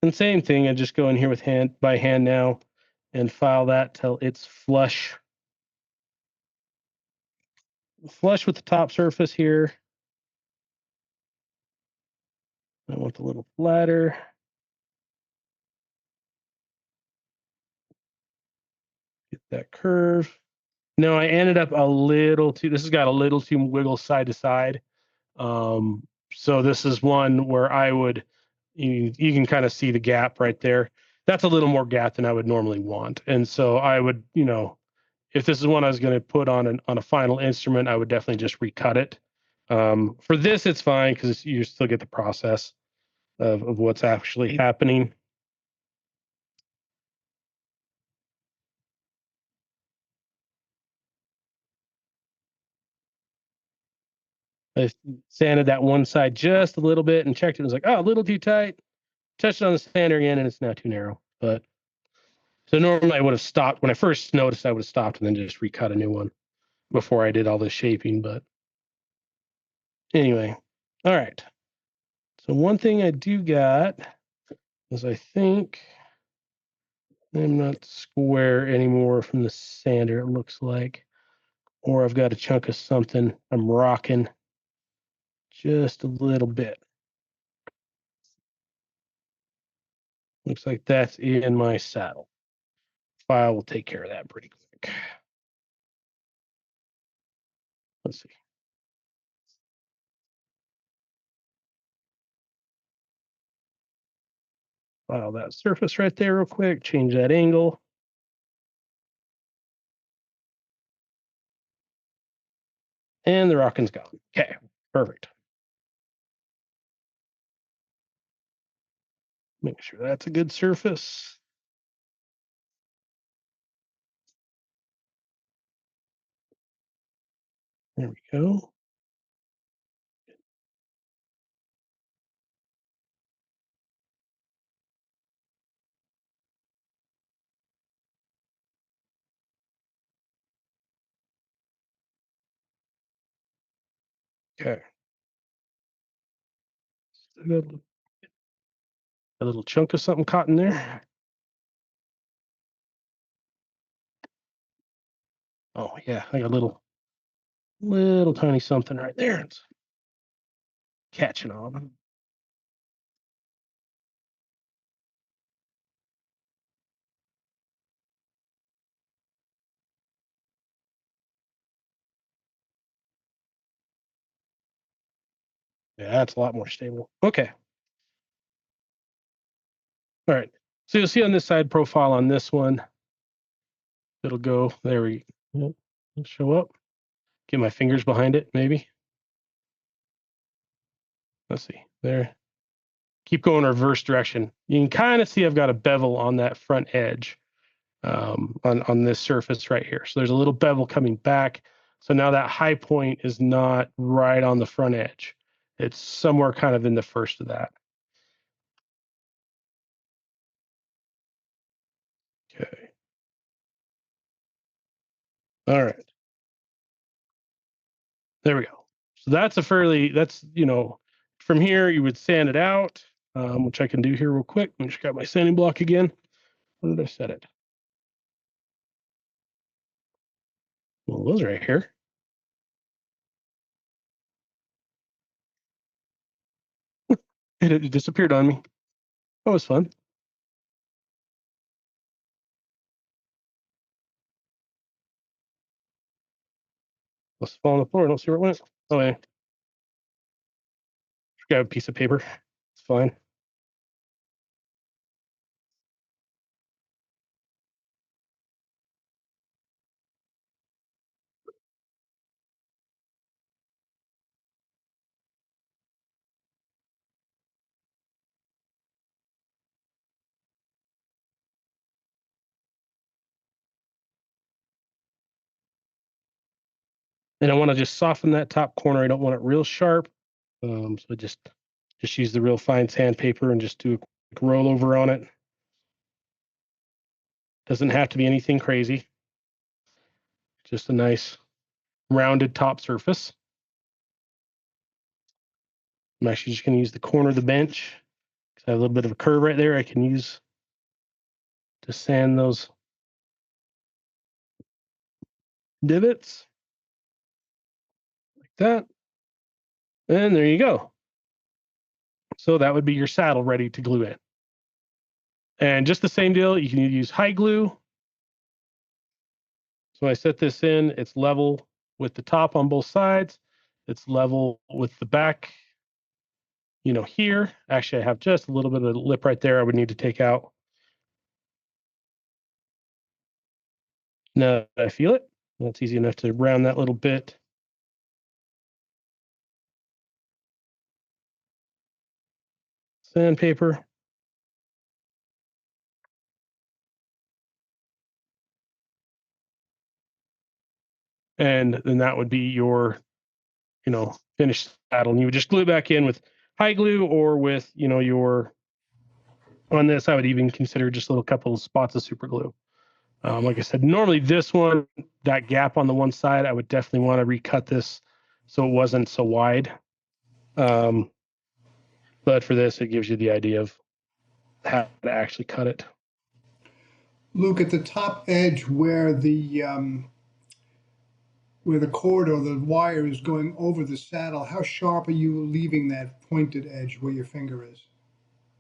And same thing, I just go in here with by hand now and file that till it's flush with the top surface here. I want a little flatter. Get that curve. No, I ended up this has got a little too wiggle side to side. So this is one where you can kind of see the gap right there. That's a little more gap than I would normally want. And so I would, if this is one I was going to put on a final instrument, I would definitely just recut it. For this, it's fine because you still get the process of what's actually happening. I sanded that one side just a little bit and checked it. It was like, oh, a little too tight. Touched it on the sander again, and it's now too narrow. But so normally I would have stopped when I first noticed. I would have stopped and then just recut a new one before I did all this shaping. But anyway, all right. So one thing I do got is I think I'm not square anymore from the sander, it looks like. Or I've got a chunk of something I'm rocking just a little bit. Looks like that's in my saddle. File will take care of that pretty quick. Let's see. File that surface right there real quick, change that angle. And the rocking's gone. Okay, perfect. Make sure that's a good surface. There we go. Okay. Still got a little chunk of something caught in there. Oh yeah, I got a little little tiny something right there. It's catching on. Yeah, that's a lot more stable. Okay. All right. So you'll see on this side profile on this one, it'll go, there we go. It'll show up. Get my fingers behind it, maybe. Let's see, there. Keep going reverse direction. You can kind of see I've got a bevel on that front edge on this surface right here. So there's a little bevel coming back. So now that high point is not right on the front edge. It's somewhere kind of in the first of that. Okay. All right. There we go. So that's from here you would sand it out, which I can do here real quick. Let me just grab my sanding block again. Where did I set it? Well, those right here. It disappeared on me. That was fun. Let's fall on the floor. I don't see where it went. Oh, yeah. Grab a piece of paper. It's fine. And I want to just soften that top corner. I don't want it real sharp. So just use the real fine sandpaper and just do a quick roll over on it. Doesn't have to be anything crazy. Just a nice rounded top surface. I'm actually just going to use the corner of the bench because I have a little bit of a curve right there I can use to sand those divots like that. And there you go. So that would be your saddle ready to glue in. And just the same deal, you can use high glue. So I set this in, it's level with the top on both sides. It's level with the back, here. Actually, I have just a little bit of the lip right there I would need to take out. Now that I feel it, that's easy enough to round that little bit. Sandpaper. And then that would be your, finished saddle. And you would just glue it back in with high glue or with, on this, I would even consider just a little couple of spots of super glue. Like I said, normally this one, that gap on the one side, I would definitely want to recut this so it wasn't so wide. But for this, it gives you the idea of how to actually cut it. Luke, at the top edge where the cord or the wire is going over the saddle, how sharp are you leaving that pointed edge where your finger is?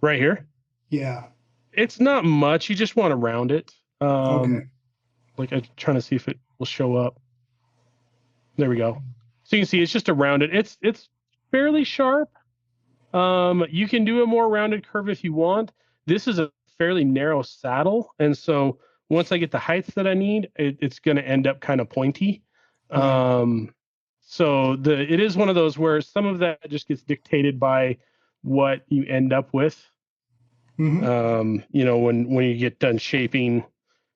Right here? Yeah. It's not much. You just want to round it. Okay. Like I'm trying to see if it will show up. There we go. So you can see it's just a rounded. It's fairly sharp. You can do a more rounded curve if you want. This is a fairly narrow saddle, and so once I get the height that I need, it's going to end up kind of pointy. So it is one of those where some of that just gets dictated by what you end up with. Mm-hmm. When you get done shaping,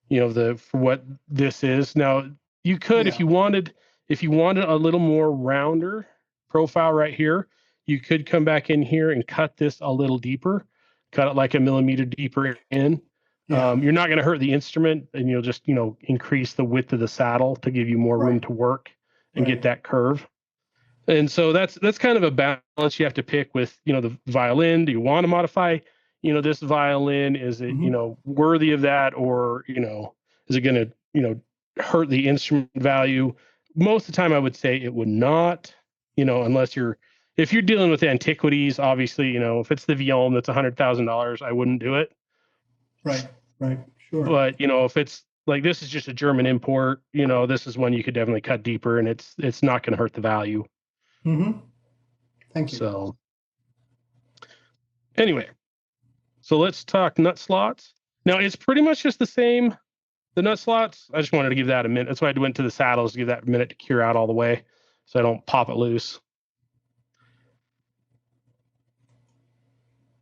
for what this is. Now you could, if you wanted a little more rounder profile right here, you could come back in here and cut this a little deeper, cut it like a millimeter deeper in. Yeah. You're not going to hurt the instrument, and you'll just, increase the width of the saddle to give you more room to work and get that curve. And so that's kind of a balance you have to pick with, the violin. Do you want to modify, this violin? Is it, worthy of that? Or, is it going to, hurt the instrument value? most of the time I would say it would not, unless if you're dealing with antiquities, obviously, if it's the Violin that's $100,000, I wouldn't do it. Right, sure. But, if it's like, this is just a German import, this is one you could definitely cut deeper, and it's not going to hurt the value. Mm-hmm. Thank you. So anyway, so let's talk nut slots. Now it's pretty much just the same. The nut slots, I just wanted to give that a minute. That's why I went to the saddles to give that a minute to cure out all the way so I don't pop it loose.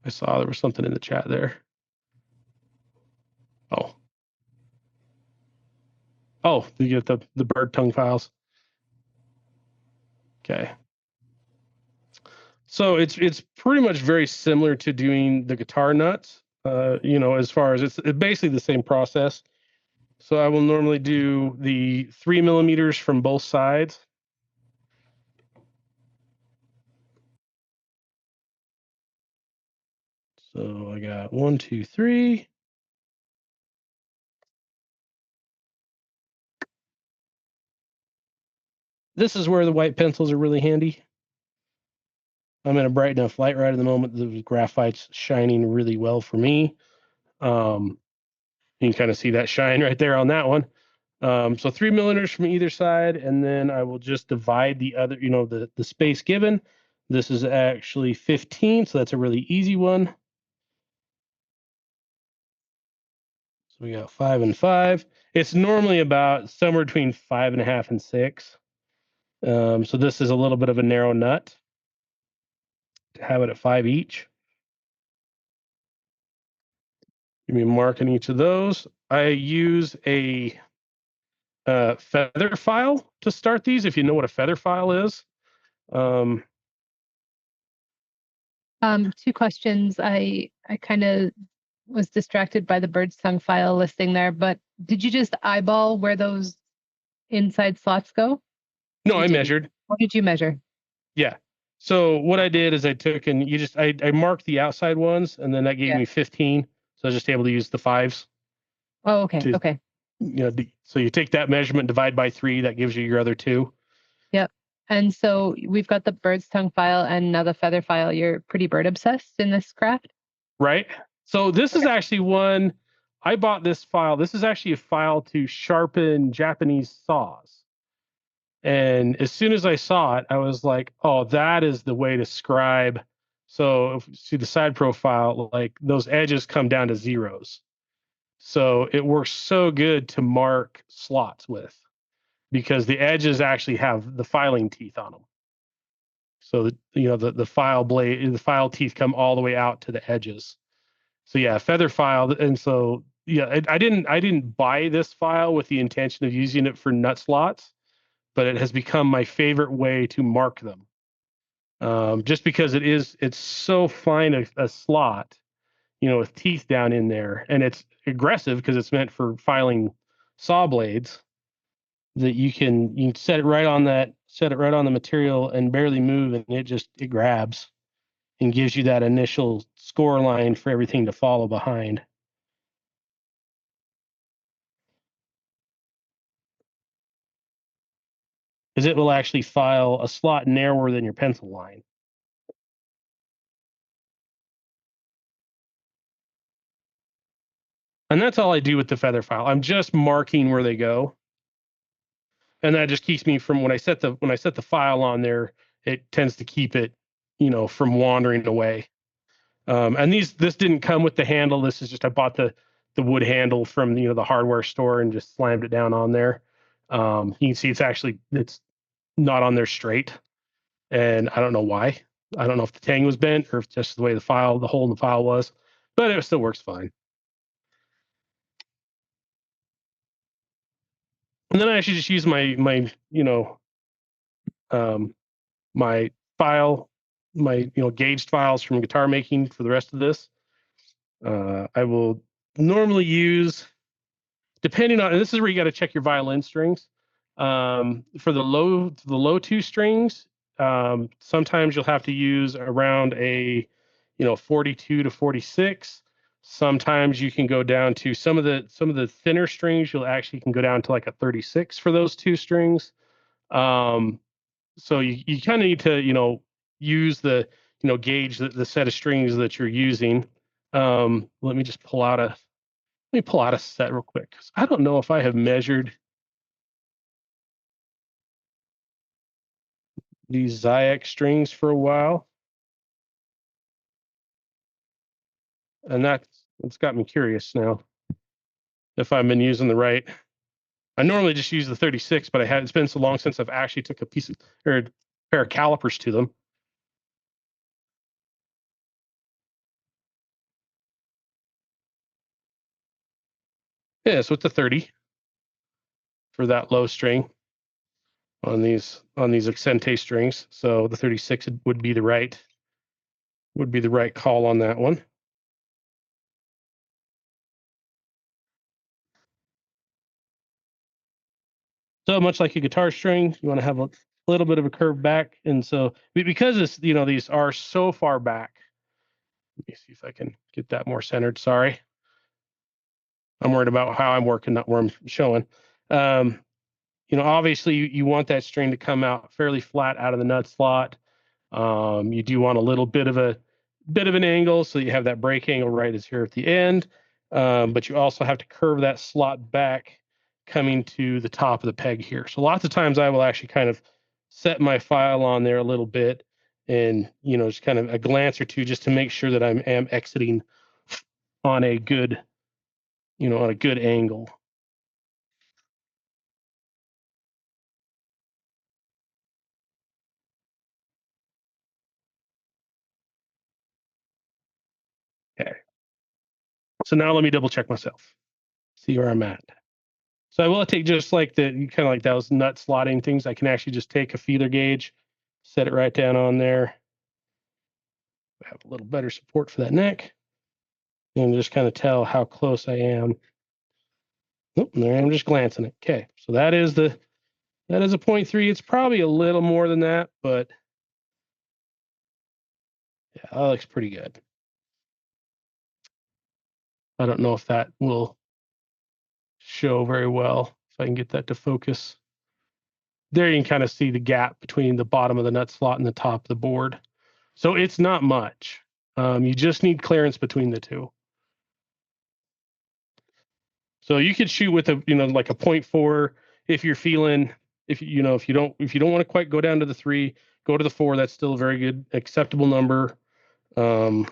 I saw there was something in the chat there. Oh, you get the bird tongue files. Okay. So it's pretty much very similar to doing the guitar nuts, as far as it's basically the same process. So I will normally do the 3 millimeters from both sides. So I got 1, 2, 3. This is where the white pencils are really handy. I'm in a bright enough light right at the moment. The graphite's shining really well for me. You can kind of see that shine right there on that one. So 3 millimeters from either side, and then I will just divide the other, the space given. This is actually 15, so that's a really easy one. So we got 5 and 5. It's normally about somewhere between 5.5 and 6. So this is a little bit of a narrow nut to have it at 5 each. Give me a mark in each of those. I use a feather file to start these, if you know what a feather file is. 2 questions. I kind of was distracted by the bird's tongue file listing there, but did you just eyeball where those inside slots go? No, I didn't. measured. What did you measure? Yeah. So what I did is I took and I marked the outside ones, and then that gave me 15. So I was just able to use the 5s. Oh, okay. Okay. So you take that measurement, divide by 3, that gives you your other 2. Yep. And so we've got the bird's tongue file and now the feather file. You're pretty bird obsessed in this craft. Right. So this is actually one, I bought this file. This is actually a file to sharpen Japanese saws. And as soon as I saw it, I was like, oh, that is the way to scribe. So if you see the side profile, like those edges come down to zeros. So it works so good to mark slots with, because the edges actually have the filing teeth on them. So the file blade, the file teeth come all the way out to the edges. So yeah, feather file. And so yeah, I didn't buy this file with the intention of using it for nut slots, but it has become my favorite way to mark them. Just because it's so fine a slot, with teeth down in there, and it's aggressive because it's meant for filing saw blades, that you can set it right on the material and barely move, and it grabs and gives you that initial score line for everything to follow behind. Because it will actually file a slot narrower than your pencil line. And that's all I do with the feather file. I'm just marking where they go. And that just keeps me from when I set the file on there, it tends to keep it, from wandering away. And this didn't come with the handle. This is just, I bought the wood handle from the hardware store and just slammed it down on there. You can see it's not on there straight. And I don't know why. I don't know if the tang was bent or if just the way the hole in the file was, but it still works fine. And then I actually just use my file, gauged files from guitar making for the rest of this. I will normally use, depending on, and this is where you got to check your violin strings. For the low 2 strings, sometimes you'll have to use around a 42 to 46. Sometimes you can go down to some of the thinner strings. You'll actually can go down to like a 36 for those 2 strings. So you kind of need to, use the, gauge the set of strings that you're using. Let me just pull out a set real quick, 'cause I don't know if I have measured these Zyx strings for a while. And it's got me curious now if I've been using the right. I normally just use the 36, but it's been so long since I've actually took a pair of calipers to them. Yeah, so it's a 30 for that low string on these accente strings. So the 36 would be the right call on that one. So much like a guitar string, you want to have a little bit of a curve back, and so because it's these are so far back. Let me see if I can get that more centered. Sorry, I'm worried about how I'm working, not where I'm showing. Obviously you want that string to come out fairly flat out of the nut slot. You do want a little bit of an angle, so you have that break angle right as here at the end. But you also have to curve that slot back coming to the top of the peg here. So lots of times I will actually kind of set my file on there a little bit, and just kind of a glance or two just to make sure that I am exiting on a good angle. Okay. So now let me double check myself, see where I'm at. So I will take just like kind of like those nut slotting things. I can actually just take a feeler gauge, set it right down on there. Have a little better support for that neck, and just kind of tell how close I am. Oh, there I'm just glancing it. Okay, so that is a 0.3. It's probably a little more than that, but yeah, that looks pretty good. I don't know if that will show very well. If I can get that to focus. There you can kind of see the gap between the bottom of the nut slot and the top of the board. So it's not much. You just need clearance between the two. So you could shoot with like a 0.4 if you're feeling, if you don't want to quite go down to the 3, go to the 4. That's still a very good acceptable number. You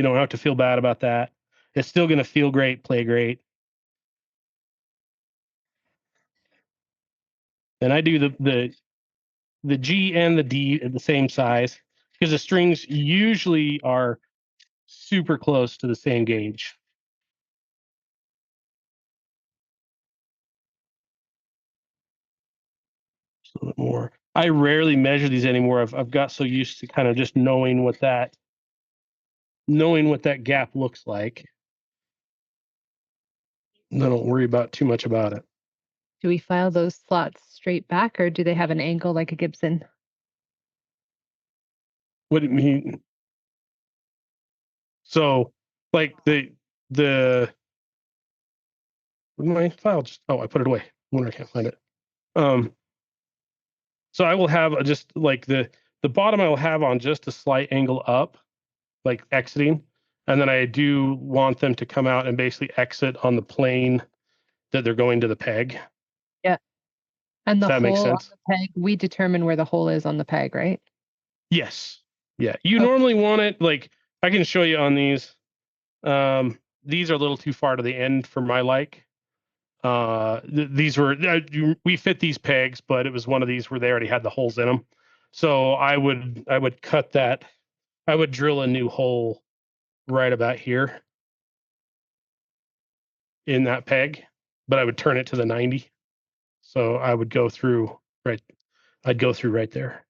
don't have to feel bad about that. It's still going to feel great, play great. And I do the G and the D at the same size because the strings usually are super close to the same gauge. A little bit more. I rarely measure these anymore. I've got so used to kind of just knowing what that gap looks like. I don't worry about too much about it. Do we file those slots straight back, or do they have an angle like a Gibson? What do you mean? So, like my file just I put it away. I wonder I can't find it. So I will have just like the bottom I will have on just a slight angle up, like exiting, and then I do want them to come out and basically exit on the plane that they're going to the peg. Yeah. And the Does that make hole on sense? the peg, we determine where the hole is on the peg, right? Yes. Yeah. You Okay. normally want it like I can show you on these. These are a little too far to the end for my like. These were we fit these pegs, but it was one of these where they already had the holes in them. So I would cut that. I would drill a new hole right about here in that peg, but I would turn it to the 90. So I would go through right. I'd go through right there.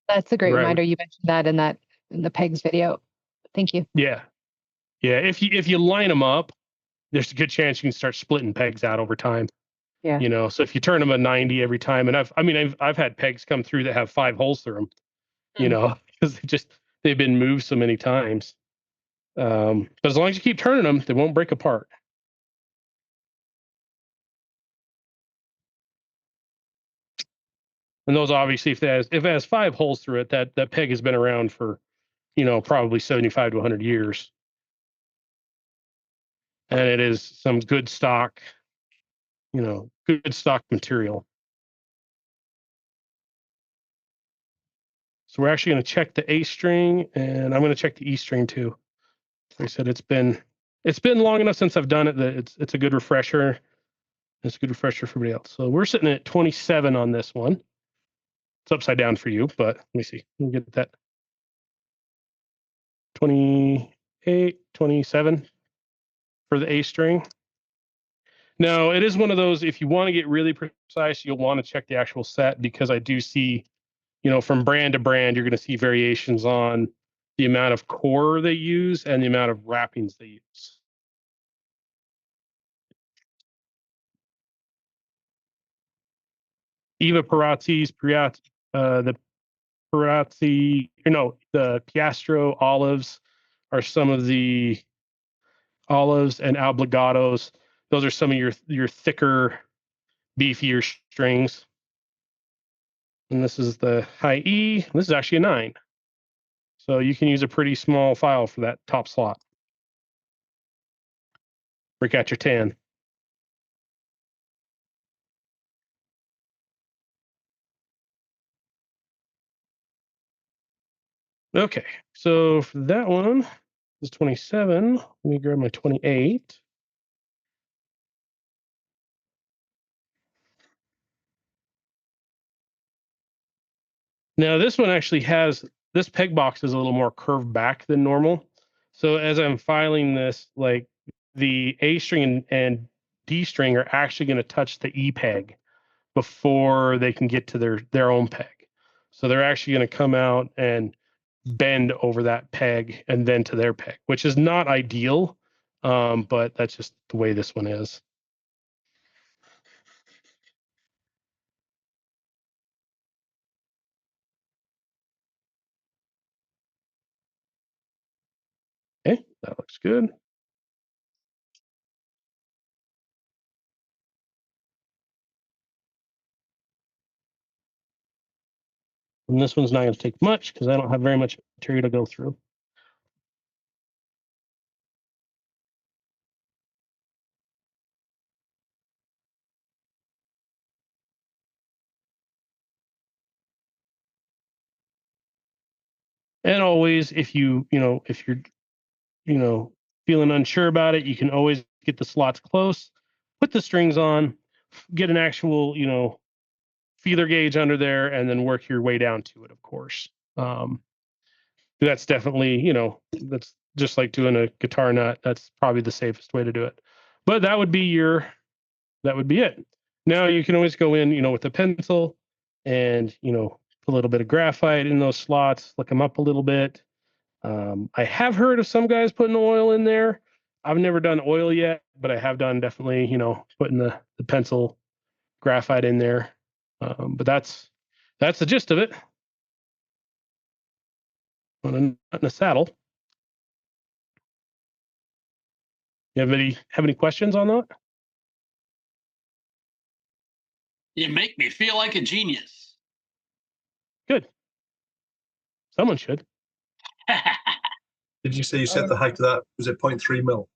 That's a great Right. reminder. You mentioned that in the pegs video. Thank you. Yeah. Yeah. If you line them up, there's a good chance you can start splitting pegs out over time. Yeah. So if you turn them a 90 every time, and I've had pegs come through that have 5 holes through them, because they've been moved so many times. But as long as you keep turning them, they won't break apart. And those obviously, if it has 5 holes through it, that peg has been around for, probably 75 to 100 years. And it is some good stock, good stock material. So we're actually going to check the A string, and I'm going to check the E string too. Like I said, it's been long enough since I've done it that it's a good refresher. It's a good refresher for everybody else. So we're sitting at 27 on this one. It's upside down for you, but let me see. We'll get that 28, 27 for the A string. Now, it is one of those, if you want to get really precise, you'll want to check the actual set, because I do see, from brand to brand, you're going to see variations on the amount of core they use and the amount of wrappings they use. Eva Perazzi's, the Perazzi, the Piastro olives are some of the olives, and obligatos. Those are some of your thicker, beefier strings. And this is the high E. This is actually a 9. So you can use a pretty small file for that top slot. Break out your tan. Okay, so for that one, this is 27. Let me grab my 28. Now this one actually has, this peg box is a little more curved back than normal. So as I'm filing this, like the A string and D string are actually going to touch the E peg before they can get to their own peg. So they're actually going to come out and bend over that peg and then to their peg, which is not ideal, but that's just the way this one is. Okay, that looks good. And this one's not going to take much because I don't have very much material to go through. And always, if you're, feeling unsure about it, you can always get the slots close, put the strings on, get an actual, feeler gauge under there, and then work your way down to it, of course. That's definitely, that's just like doing a guitar nut. That's probably the safest way to do it. But that would be it. Now you can always go in, with a pencil and, put a little bit of graphite in those slots, look them up a little bit. I have heard of some guys putting oil in there. I've never done oil yet, but I have done definitely, putting the pencil graphite in there. But that's the gist of it. On a saddle. You have any questions on that? You make me feel like a genius. Good. Someone should. Did you say you said the height of that was it 0.3 mil?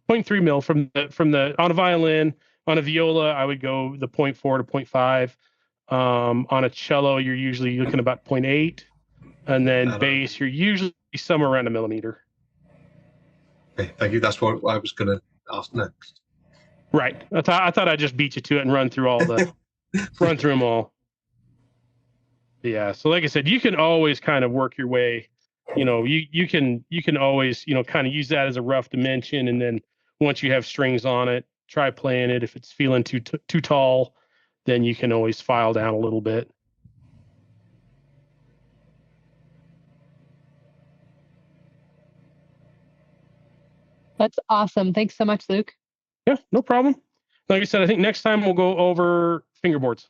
0.3 mil from the on a violin. On a viola, I would go the 0.4 to 0.5. On a cello, you're usually looking about 0.8, and then bass, you're usually somewhere around a millimeter. Okay, thank you. That's what I was going to ask next. Right. I thought I'd just beat you to it and run through them all. Yeah. So like I said, you can always kind of work your way. You can always kind of use that as a rough dimension, and then once you have strings on it, try playing it. If it's feeling too tall, then you can always file down a little bit. That's awesome. Thanks so much, Luke. Yeah, no problem. Like I said, I think next time we'll go over fingerboards.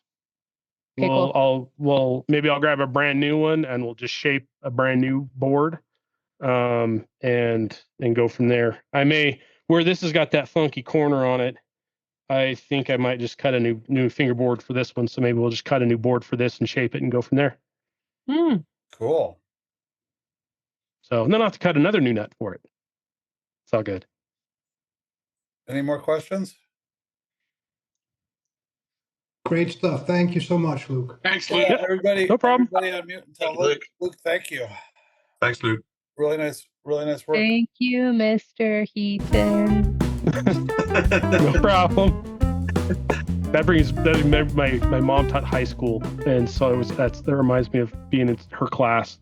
Okay, cool. Maybe I'll grab a brand new one and we'll just shape a brand new board, and go from there. I may, where this has got that funky corner on it, I think I might just cut a new fingerboard for this one. So maybe we'll just cut a new board for this and shape it and go from there. Cool. So and then I'll have to cut another new nut for it. It's all good. Any more questions? Great stuff. Thank you so much, Luke. Thanks, Luke. Yep. Everybody, No problem. Everybody on mute and tell Thank you, Luke. Luke, thank you. Thanks, Luke. Really nice work. Thank you, Mr. Heaton. No problem. My mom taught high school, and so that reminds me of being in her class.